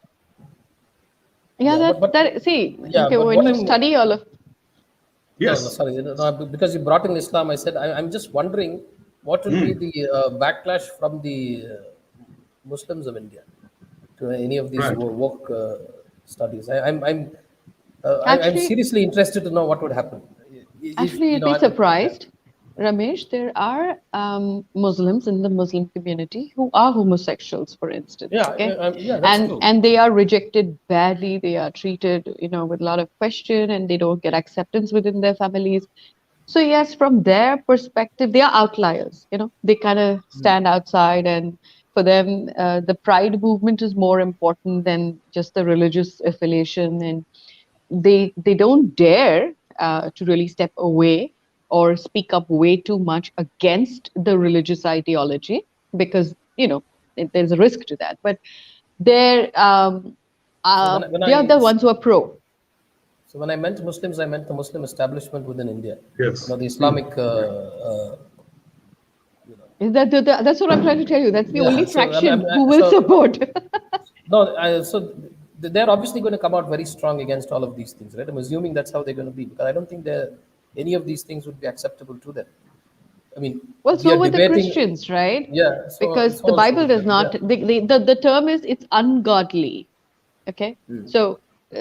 S2: Yeah,
S3: Yeah,
S2: that see,
S3: yeah,
S2: okay,
S3: but
S2: when
S3: what
S2: you
S3: I'm
S2: study all of
S3: no, no,
S1: Yes.
S3: sorry, no, because you brought in Islam, I said I'm just wondering what will be
S1: Mm.
S3: the backlash from the Muslims of India to any of these
S1: Right.
S3: work studies. I'm
S2: actually
S3: seriously interested to know what would happen if
S2: Actually, you'd be
S3: yeah.
S2: surprised, Ramesh. There are Muslims in the Muslim community who are homosexuals, for instance.
S3: Yeah,
S2: Okay,
S3: yeah, that's true.
S2: and they are rejected badly. They are treated, with a lot of question, and they don't get acceptance within their families. So yes, from their perspective, they are outliers. They kind of stand outside, and for them, the pride movement is more important than just the religious affiliation, and they don't dare to really step away or speak up way too much against the religious ideology, because there's a risk to that. But they're
S3: So
S2: they are the ones who are pro.
S3: when I meant Muslims, I meant the Muslim establishment within India.
S1: Yes.
S3: The
S1: Mm.
S3: Islamic,
S1: Right.
S2: That's what I'm trying to tell you. That's the only
S3: Yeah. So
S2: fraction who will support.
S3: no, so they're obviously going to come out very strong against all of these things, right? I'm assuming that's how they're going to be, because I don't think any of these things would be acceptable to them. I mean,
S2: Well,
S3: we
S2: so
S3: are
S2: would the
S3: debating.
S2: Christians, right?
S3: Yeah.
S2: Because
S3: So
S2: the
S3: also
S2: Bible
S3: with
S2: does
S3: them.
S2: not.
S3: Yeah.
S2: The term is it's ungodly. Okay, so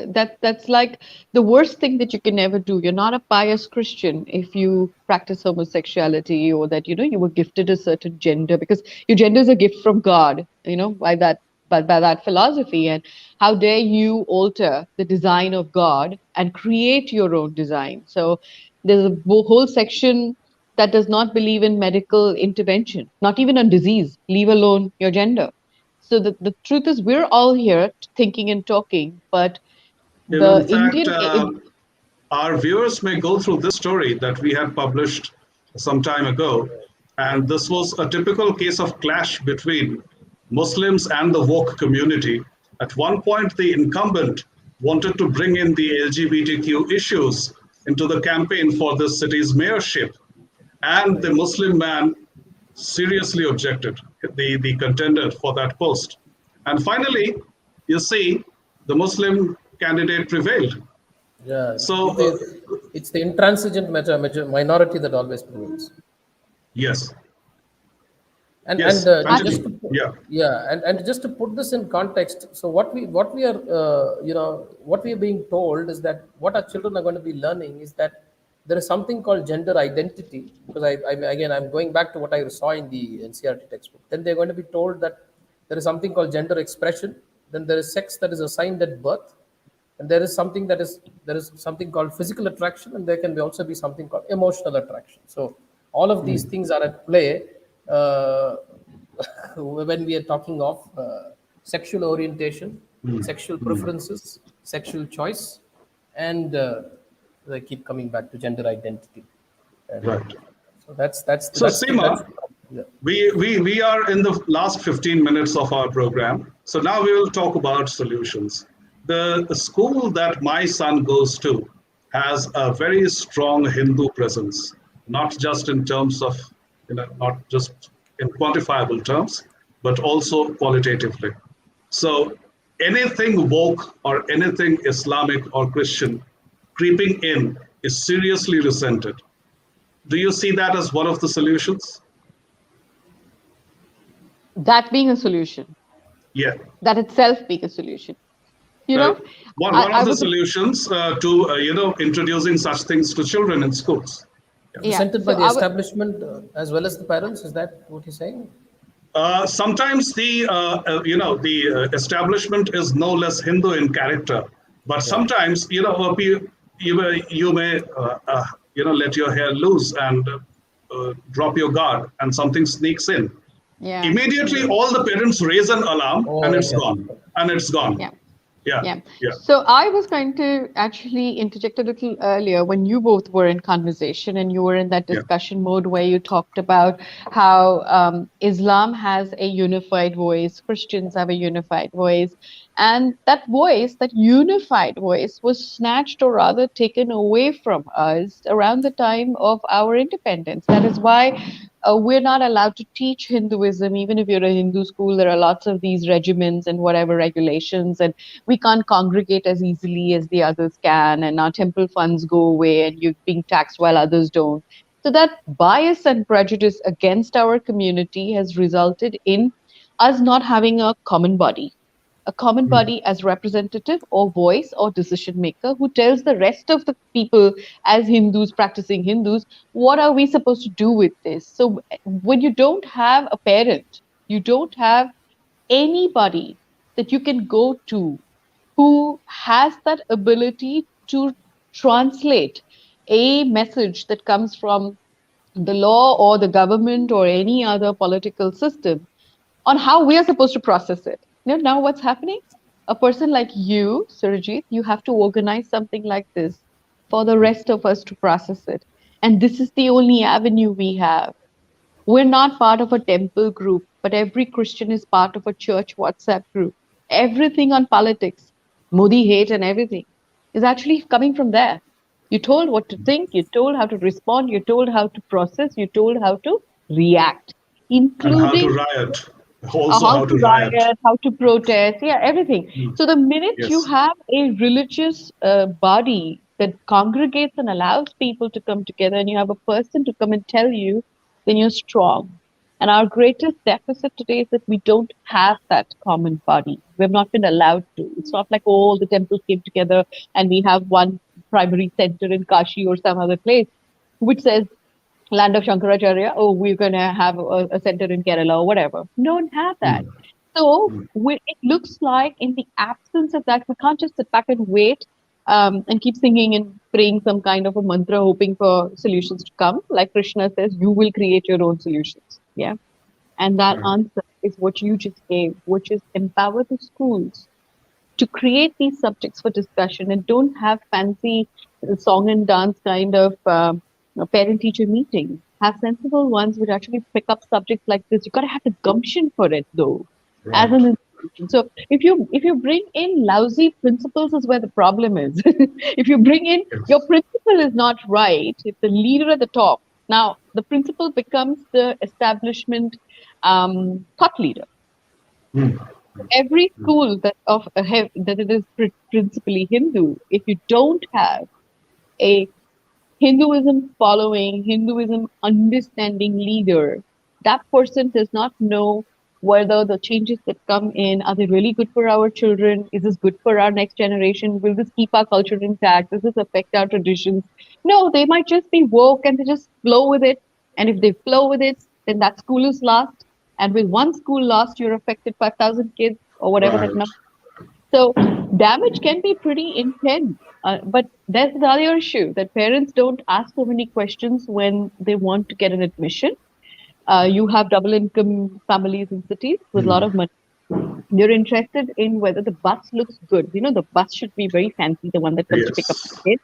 S2: that's like the worst thing that you can ever do. You're not a pious Christian if you practice homosexuality, or that you were gifted a certain gender, because your gender is a gift from God. By that philosophy, and how dare you alter the design of God and create your own design? So there's a whole section that does not believe in medical intervention, not even on disease, leave alone your gender. So the truth is, we're all here thinking and talking, but
S1: In
S2: the
S1: fact,
S2: Indian,
S1: our viewers may go through this story that we had published some time ago. And this was a typical case of clash between Muslims and the woke community. At one point, the incumbent wanted to bring in the LGBTQ issues into the campaign for the city's mayorship. And the Muslim man seriously objected, the contender for that post. And finally, you see, the Muslim candidate prevailed.
S3: Yeah.
S1: So,
S3: It's the intransigent minority that always prevails.
S1: yes,
S3: And
S1: yes,
S3: just
S1: continue.
S3: to,
S1: Yeah,
S3: yeah, and just to put this in context, so what we are what we are being told is that what our children are going to be learning is that there is something called gender identity. Because I'm going back to what I saw in the NCERT textbook. Then they're going to be told that there is something called gender expression. Then there is sex that is assigned at birth, and there is something called physical attraction, and there can also be something called emotional attraction. So all of these things are at play uh, when we are talking of sexual orientation, sexual preferences, sexual choice, and they keep coming back to gender identity. And
S1: right.
S3: so that's
S1: So,
S3: that's
S1: Seema,
S3: yeah.
S1: we are in the last 15 minutes of our program. So now we will talk about solutions. The school that my son goes to has a very strong Hindu presence, not just in terms of, not just in quantifiable terms, but also qualitatively. So anything woke or anything Islamic or Christian creeping in is seriously resented. Do you see that as one of the solutions?
S2: that being a solution,
S1: Yeah.
S2: that itself being a solution. You
S1: Uh,
S2: know,
S1: one
S2: I
S1: of the
S2: was,
S1: solutions to introducing such things to children in schools. Yeah.
S2: yeah.
S3: Resented by
S2: So
S3: the establishment as well as the parents. Is that what you're saying?
S1: Sometimes the establishment is no less Hindu in character, but
S3: Yeah.
S1: sometimes you may let your hair loose and drop your guard, and something sneaks in.
S2: Yeah,
S1: Immediately, all the parents raise an alarm,
S3: Oh,
S1: and it's
S3: okay.
S1: gone. And it's gone.
S2: yeah.
S1: Yeah,
S2: Yeah.
S1: yeah,
S2: So I was going to actually interject a little earlier when you both were in conversation and you were in that
S1: yeah.
S2: discussion mode where you talked about how Islam has a unified voice, Christians have a unified voice. And that voice, that unified voice, was snatched or rather taken away from us around the time of our independence. That is why we're not allowed to teach Hinduism. Even if you're a Hindu school, there are lots of these regimens and whatever regulations, and we can't congregate as easily as the others can, and our temple funds go away and you're being taxed while others don't. So that bias and prejudice against our community has resulted in us not having a common
S1: Mm.
S2: body as representative or voice or decision maker who tells the rest of the people, as Hindus, practicing Hindus, what are we supposed to do with this? So when you don't have a parent, you don't have anybody that you can go to who has that ability to translate a message that comes from the law or the government or any other political system on how we are supposed to process it. Now what's happening? A person like you, Surajit, you have to organize something like this for the rest of us to process it. And this is the only avenue we have. We're not part of a temple group, but every Christian is part of a church WhatsApp group. Everything on politics, Modi hate and everything is actually coming from there. You're told what to think, you're told how to respond, you're told how to process, you're told how to react.
S1: And how to
S2: including
S1: riot. Also,
S2: how
S1: how to
S2: to
S1: riot.
S2: riot, how to protest, yeah, everything.
S1: Mm.
S2: So the minute you
S1: Yes.
S2: have a religious body that congregates and allows people to come together, and you have a person to come and tell you, then you're strong. And our greatest deficit today is that we don't have that common body. We have not been allowed to. It's not like all the temples came together and we have one primary center in Kashi or some other place, which says land of Shankaracharya, oh, we're going to have a center in Kerala or whatever. Don't have that.
S1: Mm.
S2: So
S1: Mm.
S2: it looks like in the absence of that, we can't just sit back and wait and keep singing and praying some kind of a mantra, hoping for solutions to come. Like Krishna says, you will create your own solutions. Yeah. And that
S1: Right.
S2: answer is what you just gave, which is empower the schools to create these subjects for discussion and don't have fancy song and dance kind of parent teacher meetings. Have sensible ones which actually pick up subjects like this. You got to have the gumption for it, though, as
S1: Right.
S2: an institution. So if you bring in lousy principals, is where the problem is. If you bring in your
S1: Yes.
S2: principal is not right, if the leader at the top, now the principal becomes the establishment thought leader.
S1: Mm.
S2: Every school that it is principally Hindu, if you don't have a Hinduism following, Hinduism understanding leader, that person does not know whether the changes that come in are they really good for our children? Is this good for our next generation? Will this keep our culture intact? Does this affect our traditions? No, they might just be woke and they just flow with it. And if they flow with it, then that school is lost. And with one school lost, you're affected 5,000 kids or whatever that
S1: Right.
S2: number. So damage can be pretty intense. But there's the other issue that parents don't ask so many questions when they want to get an admission. You have double income families in cities with a lot
S1: Mm.
S2: of money. You're interested in whether the bus looks good. You know, the bus should be very fancy, the one that comes to pick up
S1: Yes.
S2: the kid.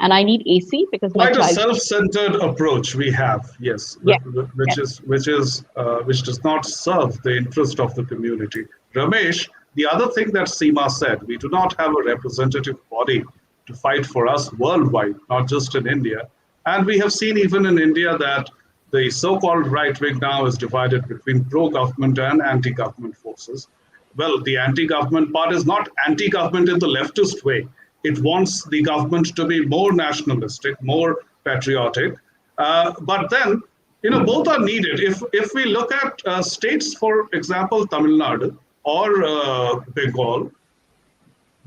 S2: And I need AC because my
S1: Quite a
S2: child.
S1: self-centered approach we have, yes,
S2: Yes,
S1: which
S2: yes.
S1: which does not serve the interest of the community. Ramesh, the other thing that Seema said, we do not have a representative body to fight for us worldwide, not just in India. And we have seen even in India that the so-called right wing now is divided between pro-government and anti-government forces. Well, the anti-government part is not anti-government in the leftist way. It wants the government to be more nationalistic, more patriotic. But then, both are needed. If we look at states, for example, Tamil Nadu or Bengal,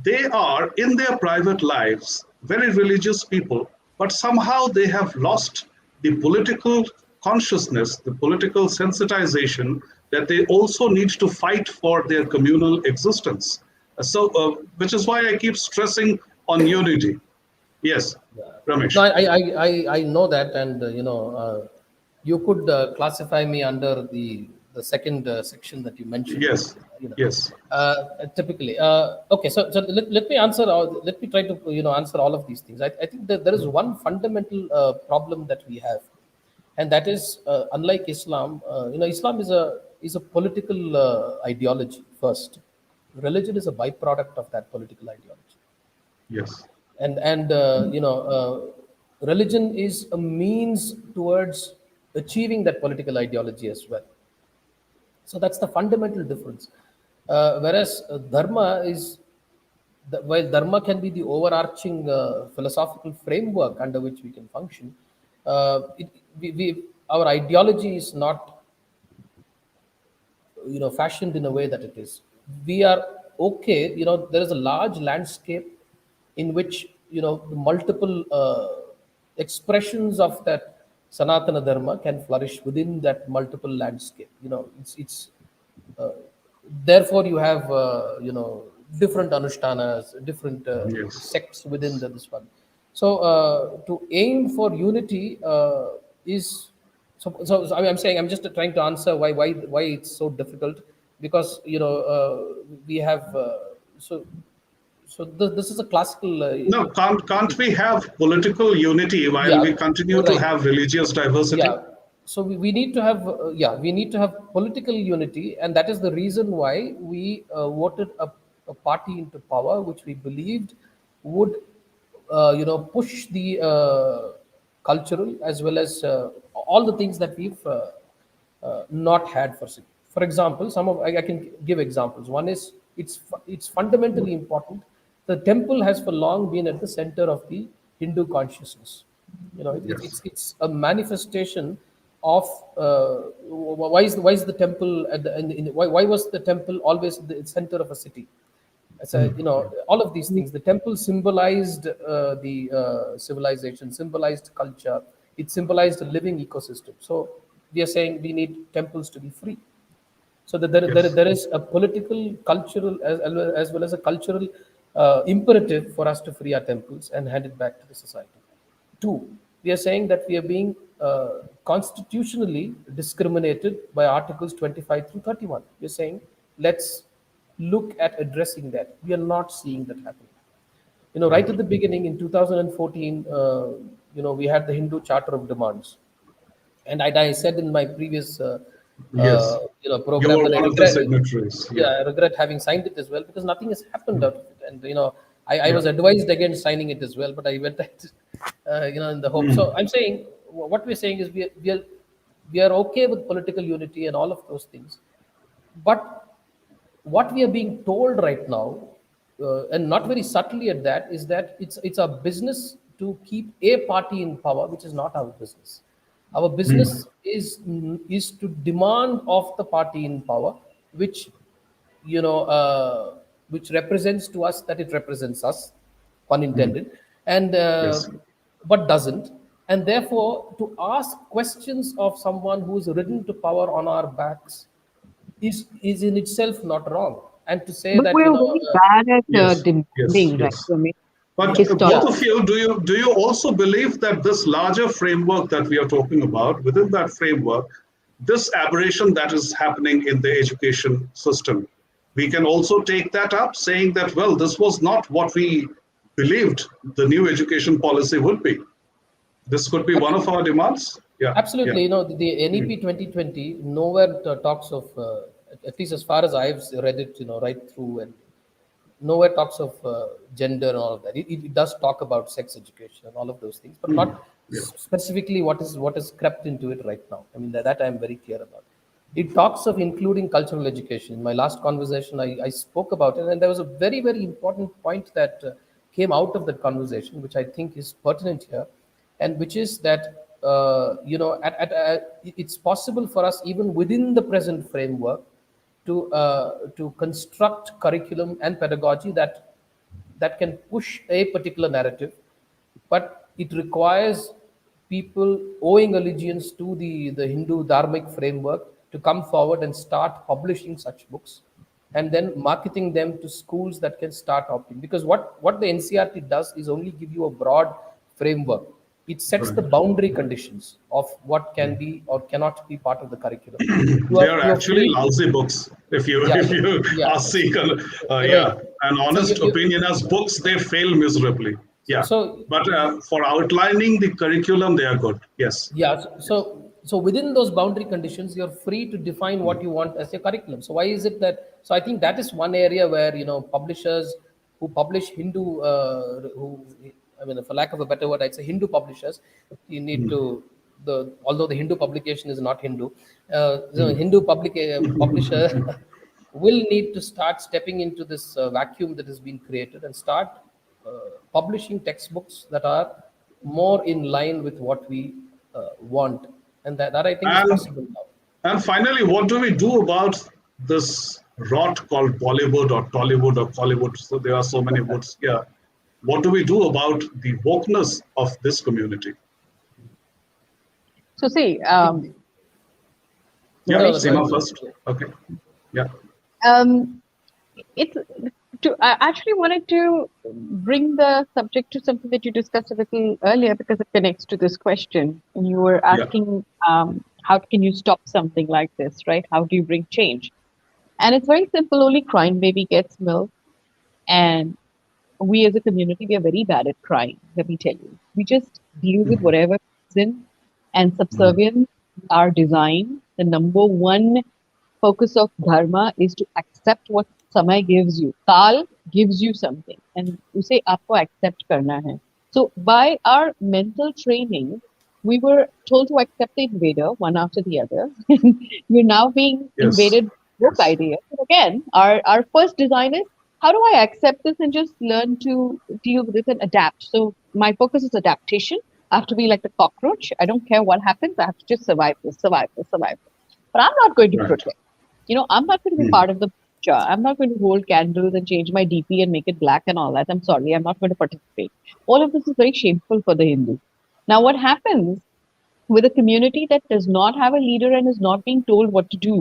S1: they are in their private lives very religious people, but somehow they have lost the political consciousness, the political sensitization that they also need to fight for their communal existence. Which is why I keep stressing on unity. Yes,
S3: No,
S1: Ramesh.
S3: I know that, and you could classify me under the second section that you mentioned.
S1: Yes,
S3: You know,
S1: yes,
S3: typically, okay. So let me answer. Let me try to answer all of these things. I think that there is one fundamental problem that we have, and that is unlike Islam. Islam is a political ideology first. Religion is a byproduct of that political ideology,
S1: yes.
S3: and religion is a means towards achieving that political ideology as well. So that's the fundamental difference. Whereas dharma is while dharma can be the overarching philosophical framework under which we can function, it, our ideology is not fashioned in a way that it is. We are okay. There is a large landscape in which the multiple expressions of that sanatana dharma can flourish within that multiple landscape. It's uh, therefore you have different anushtanas, different
S1: Yes.
S3: sects within this one. So to aim for unity is so I'm saying, I'm just trying to answer why it's so difficult, because we have this is a classical
S1: No, can't we have political unity while
S3: yeah,
S1: we continue to
S3: right.
S1: have religious diversity?
S3: Yeah, so we need to have we need to have political unity, and that is the reason why we voted a party into power which we believed would push the cultural as well as all the things that we've not had for city. For example, I can give examples. One is it's fundamentally important. The temple has for long been at the center of the Hindu consciousness. You know,
S1: Yes.
S3: it's a manifestation of why is the temple at the why was the temple always at the center of a city? So, you know, all of these things. The temple symbolized the civilization, symbolized culture. It symbolized a living ecosystem. So we are saying we need temples to be free. So that
S1: Yes.
S3: there is a political, cultural, as well as a cultural imperative for us to free our temples and hand it back to the society. Two, we are saying that we are being constitutionally discriminated by Articles 25 through 31. We are saying let's look at addressing that. We are not seeing that happening. You know, right at the beginning in 2014, you know, we had the Hindu Charter of Demands, and I said in my previous
S1: Yes.
S3: you know,
S1: You
S3: program
S1: were
S3: that I
S1: one of the
S3: regret,
S1: signatories.
S3: yeah,
S1: Yeah.
S3: I regret having signed it as well because nothing has happened out of it. And you know, I was advised against signing it as well, but I went ahead, you know, in the hope. So I'm saying what we're saying is we are okay with political unity and all of those things, but what we are being told right now, and not very subtly at that, is that it's a business to keep a party in power, which is not our business. Our business is to demand of the party in power, which you know, which represents to us that it represents us, pun intended, and
S1: Yes.
S3: but doesn't. And therefore, to ask questions of someone who is ridden to power on our backs is in itself not wrong. And to say
S2: But
S3: that, you
S2: we're
S3: know,
S2: very bad at
S1: Yes. Yes.
S2: demanding, right?
S1: Yes.
S2: I mean,
S1: But
S3: yeah,
S1: both
S3: yeah,
S1: of
S2: historically.
S1: you, do you also believe that this larger framework that we are talking about, within that framework, this aberration that is happening in the education system, we can also take that up, saying that, well, this was not what we believed the new education policy would be. This could be one of our demands. Yeah. Yeah.
S3: absolutely. You know, the NEP 2020 nowhere talks of, at least as far as I've read it, you know, right through, and nowhere talks of gender and all of that. It does talk about sex education and all of those things, but not
S1: Yeah.
S3: specifically what is crept into it right now. I mean, that I'm very clear about. It talks of including cultural education. In my last conversation, I spoke about it, and there was a very important point that came out of that conversation, which I think is pertinent here, and which is that you know, it's possible for us even within the present framework to construct curriculum and pedagogy that can push a particular narrative, but it requires people owing allegiance to the Hindu dharmic framework to come forward and start publishing such books and then marketing them to schools that can start opting. Because what the NCERT does is only give you a broad framework. It sets the
S1: Right.
S3: boundary conditions of what can be or cannot be part of the curriculum.
S1: They are
S3: You're
S1: actually
S3: free to,
S1: lousy books. If you
S3: yeah,
S1: if you
S3: yeah,
S1: are seek
S3: right.
S1: yeah, an
S3: So
S1: honest opinion, as books they fail miserably. Yeah,
S3: so
S1: but for outlining the curriculum, they are good. Yes.
S3: yeah, so within those boundary conditions, you're free to define what you want as your curriculum. So why is it that? So I think that is one area where, you know, publishers who publish Hindu, who, I mean, for lack of a better word, I'd say Hindu publishers, you need to, the although the Hindu publication is not Hindu, the Hindu publisher will need to start stepping into this vacuum that has been created and start publishing textbooks that are more in line with what we want, and that I think is
S1: And
S3: possible now.
S1: and finally, what do we do about this rot called Bollywood or Tollywood or Hollywood? So there are so many woods here. What do we do about the wokeness of this community?
S2: So see,
S3: No,
S1: Yeah,
S3: no, no, go
S1: Seema
S3: ahead.
S1: first. Okay. Yeah.
S2: um, it's I actually wanted to bring the subject to something that you discussed a little earlier because it connects to this question. And you were
S1: Yeah.
S2: asking, how can you stop something like this, right? How do you bring change? And it's very simple. Only crying baby gets milk. And we as a community, we are very bad at crying, let me tell you. We just deal with whatever comes in, and subservience, our design, the number one focus of dharma is to accept what samay gives you. Kal gives you something, and you say, "Aapko accept karna hai." So by our mental training, we were told to accept the invader one after the other. You're now being
S1: Yes.
S2: invaded with
S1: Yes.
S2: ideas. But again, our first design is how do I accept this and just learn to deal with this and adapt? So my focus is adaptation. I have to be like the cockroach. I don't care what happens. I have to just survive this, survive this, survive this. But I'm not going to
S1: Right.
S2: protect. I'm not going to be
S1: Hmm.
S2: part of the picture. I'm not going to hold candles and change my DP and make it black and all that. I'm sorry. I'm not going to participate. All of this is very shameful for the Hindu. Now, what happens with a community that does not have a leader and is not being told what to do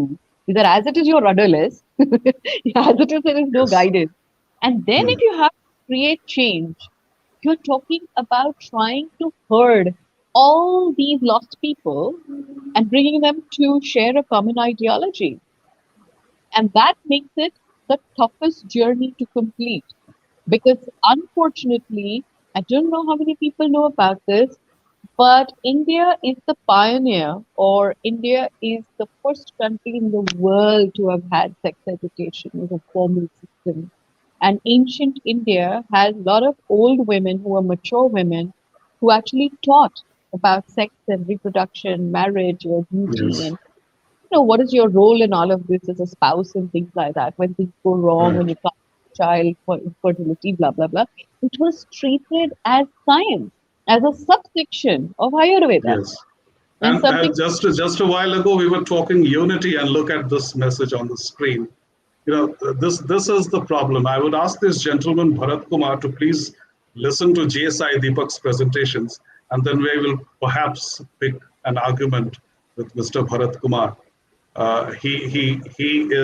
S2: is that as it is, you're rudderless. As it is, there is no
S1: Yes.
S2: guidance. And then
S1: Hmm.
S2: if you have to create change, you're talking about trying to herd all these lost people and bringing them to share a common ideology. And that makes it the toughest journey to complete. Because unfortunately, I don't know how many people know about this, but India is the pioneer, or India is the first country in the world to have had sex education as a formal system. And ancient India has a lot of old women who are mature women who actually taught about sex and reproduction, marriage, or beauty,
S1: Yes.
S2: and what is your role in all of this as a spouse and things like that when things go wrong, when
S1: Right.
S2: you can't have a child for infertility, blah blah blah. It was treated as science, as a subsection of Ayurveda,
S1: Yes.
S2: and
S1: And
S2: something.
S1: just a while ago, we were talking unity, and look at this message on the screen. This is the problem. I would ask this gentleman Bharat Kumar to please listen to JSI Deepak's presentations, and then we will perhaps pick an argument with Mr. Bharat Kumar. He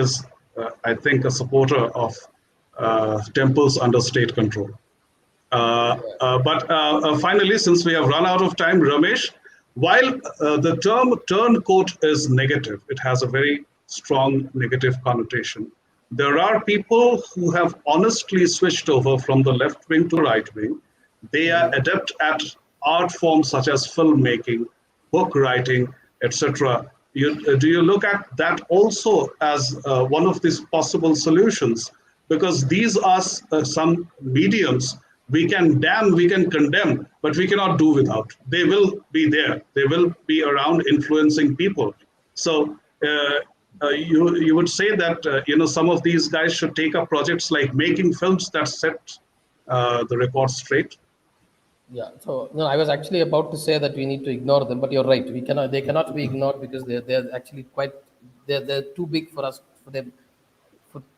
S1: is, I think, a supporter of temples under state control. But finally, since we have run out of time, Ramesh, while the term turncoat is negative, it has a very strong negative connotation. There are people who have honestly switched over from the left wing to right wing. They are adept at art forms such as filmmaking, book writing, etc. Do you look at that also as one of these possible solutions? Because these are some mediums we can damn, we can condemn, but we cannot do without. They will be there. They will be around influencing people. So you would say that some of these guys should take up projects like making films that set the record straight.
S3: Yeah. So no, I was actually about to say that we need to ignore them, but you're right. We cannot. They cannot be ignored because they're actually quite. They're too big for us for them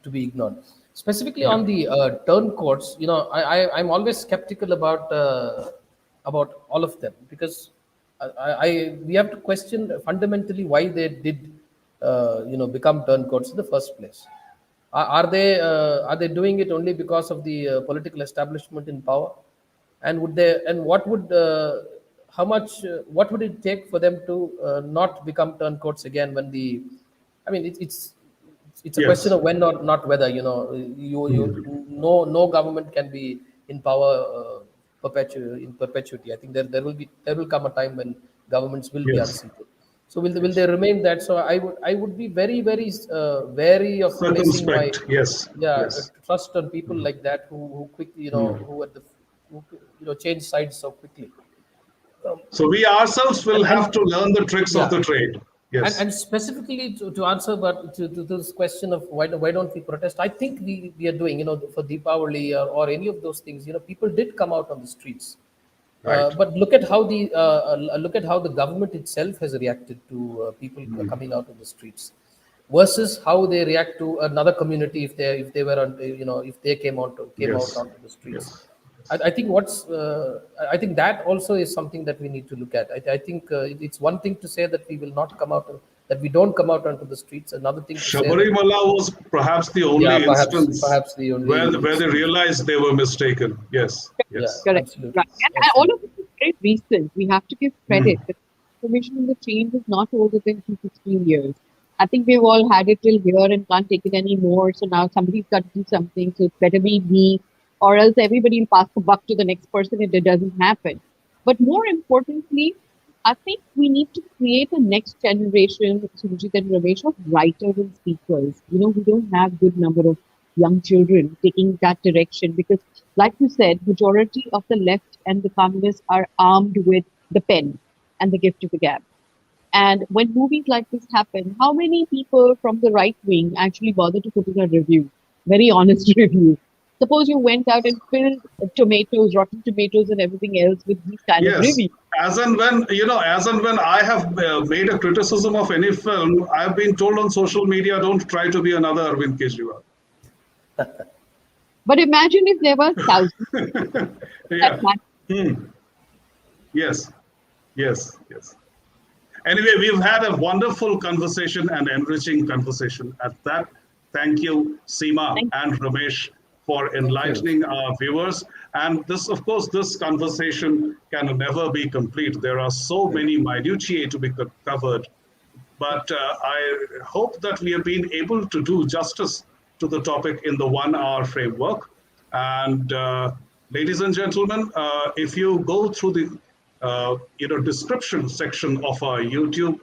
S3: to be ignored. Specifically
S1: Yeah.
S3: on the turncoats, I'm always skeptical about all of them because we have to question fundamentally why they did become turncoats in the first place. Are they doing it only because of the political establishment in power? And would they and what would how much what would it take for them to not become turncoats again when the I mean it's a question
S1: Yes.
S3: of when or not whether you
S1: Mhm.
S3: no government can be in power in perpetuity. I think there will come a time when governments will be
S1: Yes.
S3: unseated. So will
S1: Yes.
S3: they remain that? So I would be very wary of placing my
S1: Circumspect. Yes. Yes.
S3: trust on people like that who quickly
S1: Mhm.
S3: who at the who change sides so quickly. Um,
S1: So we ourselves will have
S3: and
S1: to learn the tricks of
S3: yeah,
S1: the trade. Yes.
S3: and specifically to answer but to this question of why don't we protest, I think we are doing for Deepavali or any of those things, people did come out on the streets.
S1: Right.
S3: But look at how the government itself has reacted to people coming out on the streets versus how they react to another community if they were on, if they came out
S1: Yes.
S3: onto the streets.
S1: Yes.
S3: I think I think that also is something that we need to look at. I think it's one thing to say that we will not come out, that we don't come out onto the streets. Another thing to say that
S1: Shabarimala was perhaps the
S3: yeah,
S1: only instance
S3: perhaps the only
S1: where they
S3: instance.
S1: realized they were mistaken. Yes.
S3: Yeah,
S1: Yes.
S2: Correct.
S3: absolutely,
S2: Right. And all of
S3: absolutely.
S2: this is very recent. We have to give
S1: Mm.
S2: credit. The transformation in the change is not older than 2 to 3 years. I think we've all had it till here and can't take it anymore. So now somebody's got to do something. So it better be me, or else everybody will pass the buck to the next person if it doesn't happen. But more importantly, I think we need to create a next generation, Sujit and Ramesh, of writers and speakers. We don't have good number of young children taking that direction because, like you said, majority of the left and the communists are armed with the pen. and The Gift of the Gab. And when movies like this happen, how many people from the right wing actually bother to put in a review, very honest review? Suppose you went out and filled tomatoes, rotten tomatoes, and everything else with these kind of
S1: Yes,
S2: reviews.
S1: as and when I have made a criticism of any film, I've been told on social media, don't try to be another Arvind Kejriwal.
S2: But imagine if there were thousands that
S1: Yeah.
S2: had.
S1: Yes. Yes. Yes. Anyway, we've had a wonderful conversation and enriching conversation. At that, thank you, Seema
S2: Thank
S1: and Ramesh, for enlightening our viewers. And this, of course, this conversation can never be complete. There are so many minutiae to be covered. But I hope that we have been able to do justice to the topic in the 1 hour framework. And ladies and gentlemen, if you go through the description section of our YouTube,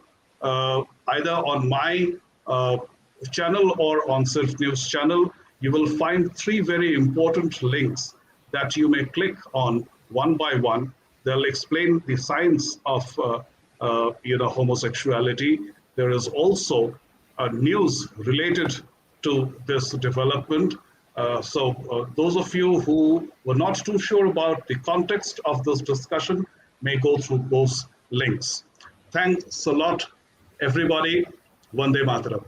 S1: either on my channel or on Self News channel, you will find 3 very important links that you may click on one by one. They'll explain the science of homosexuality. There is also news related to this development. So those of you who were not too sure about the context of this discussion may go through those links. Thanks a lot, everybody. Vande Mataram.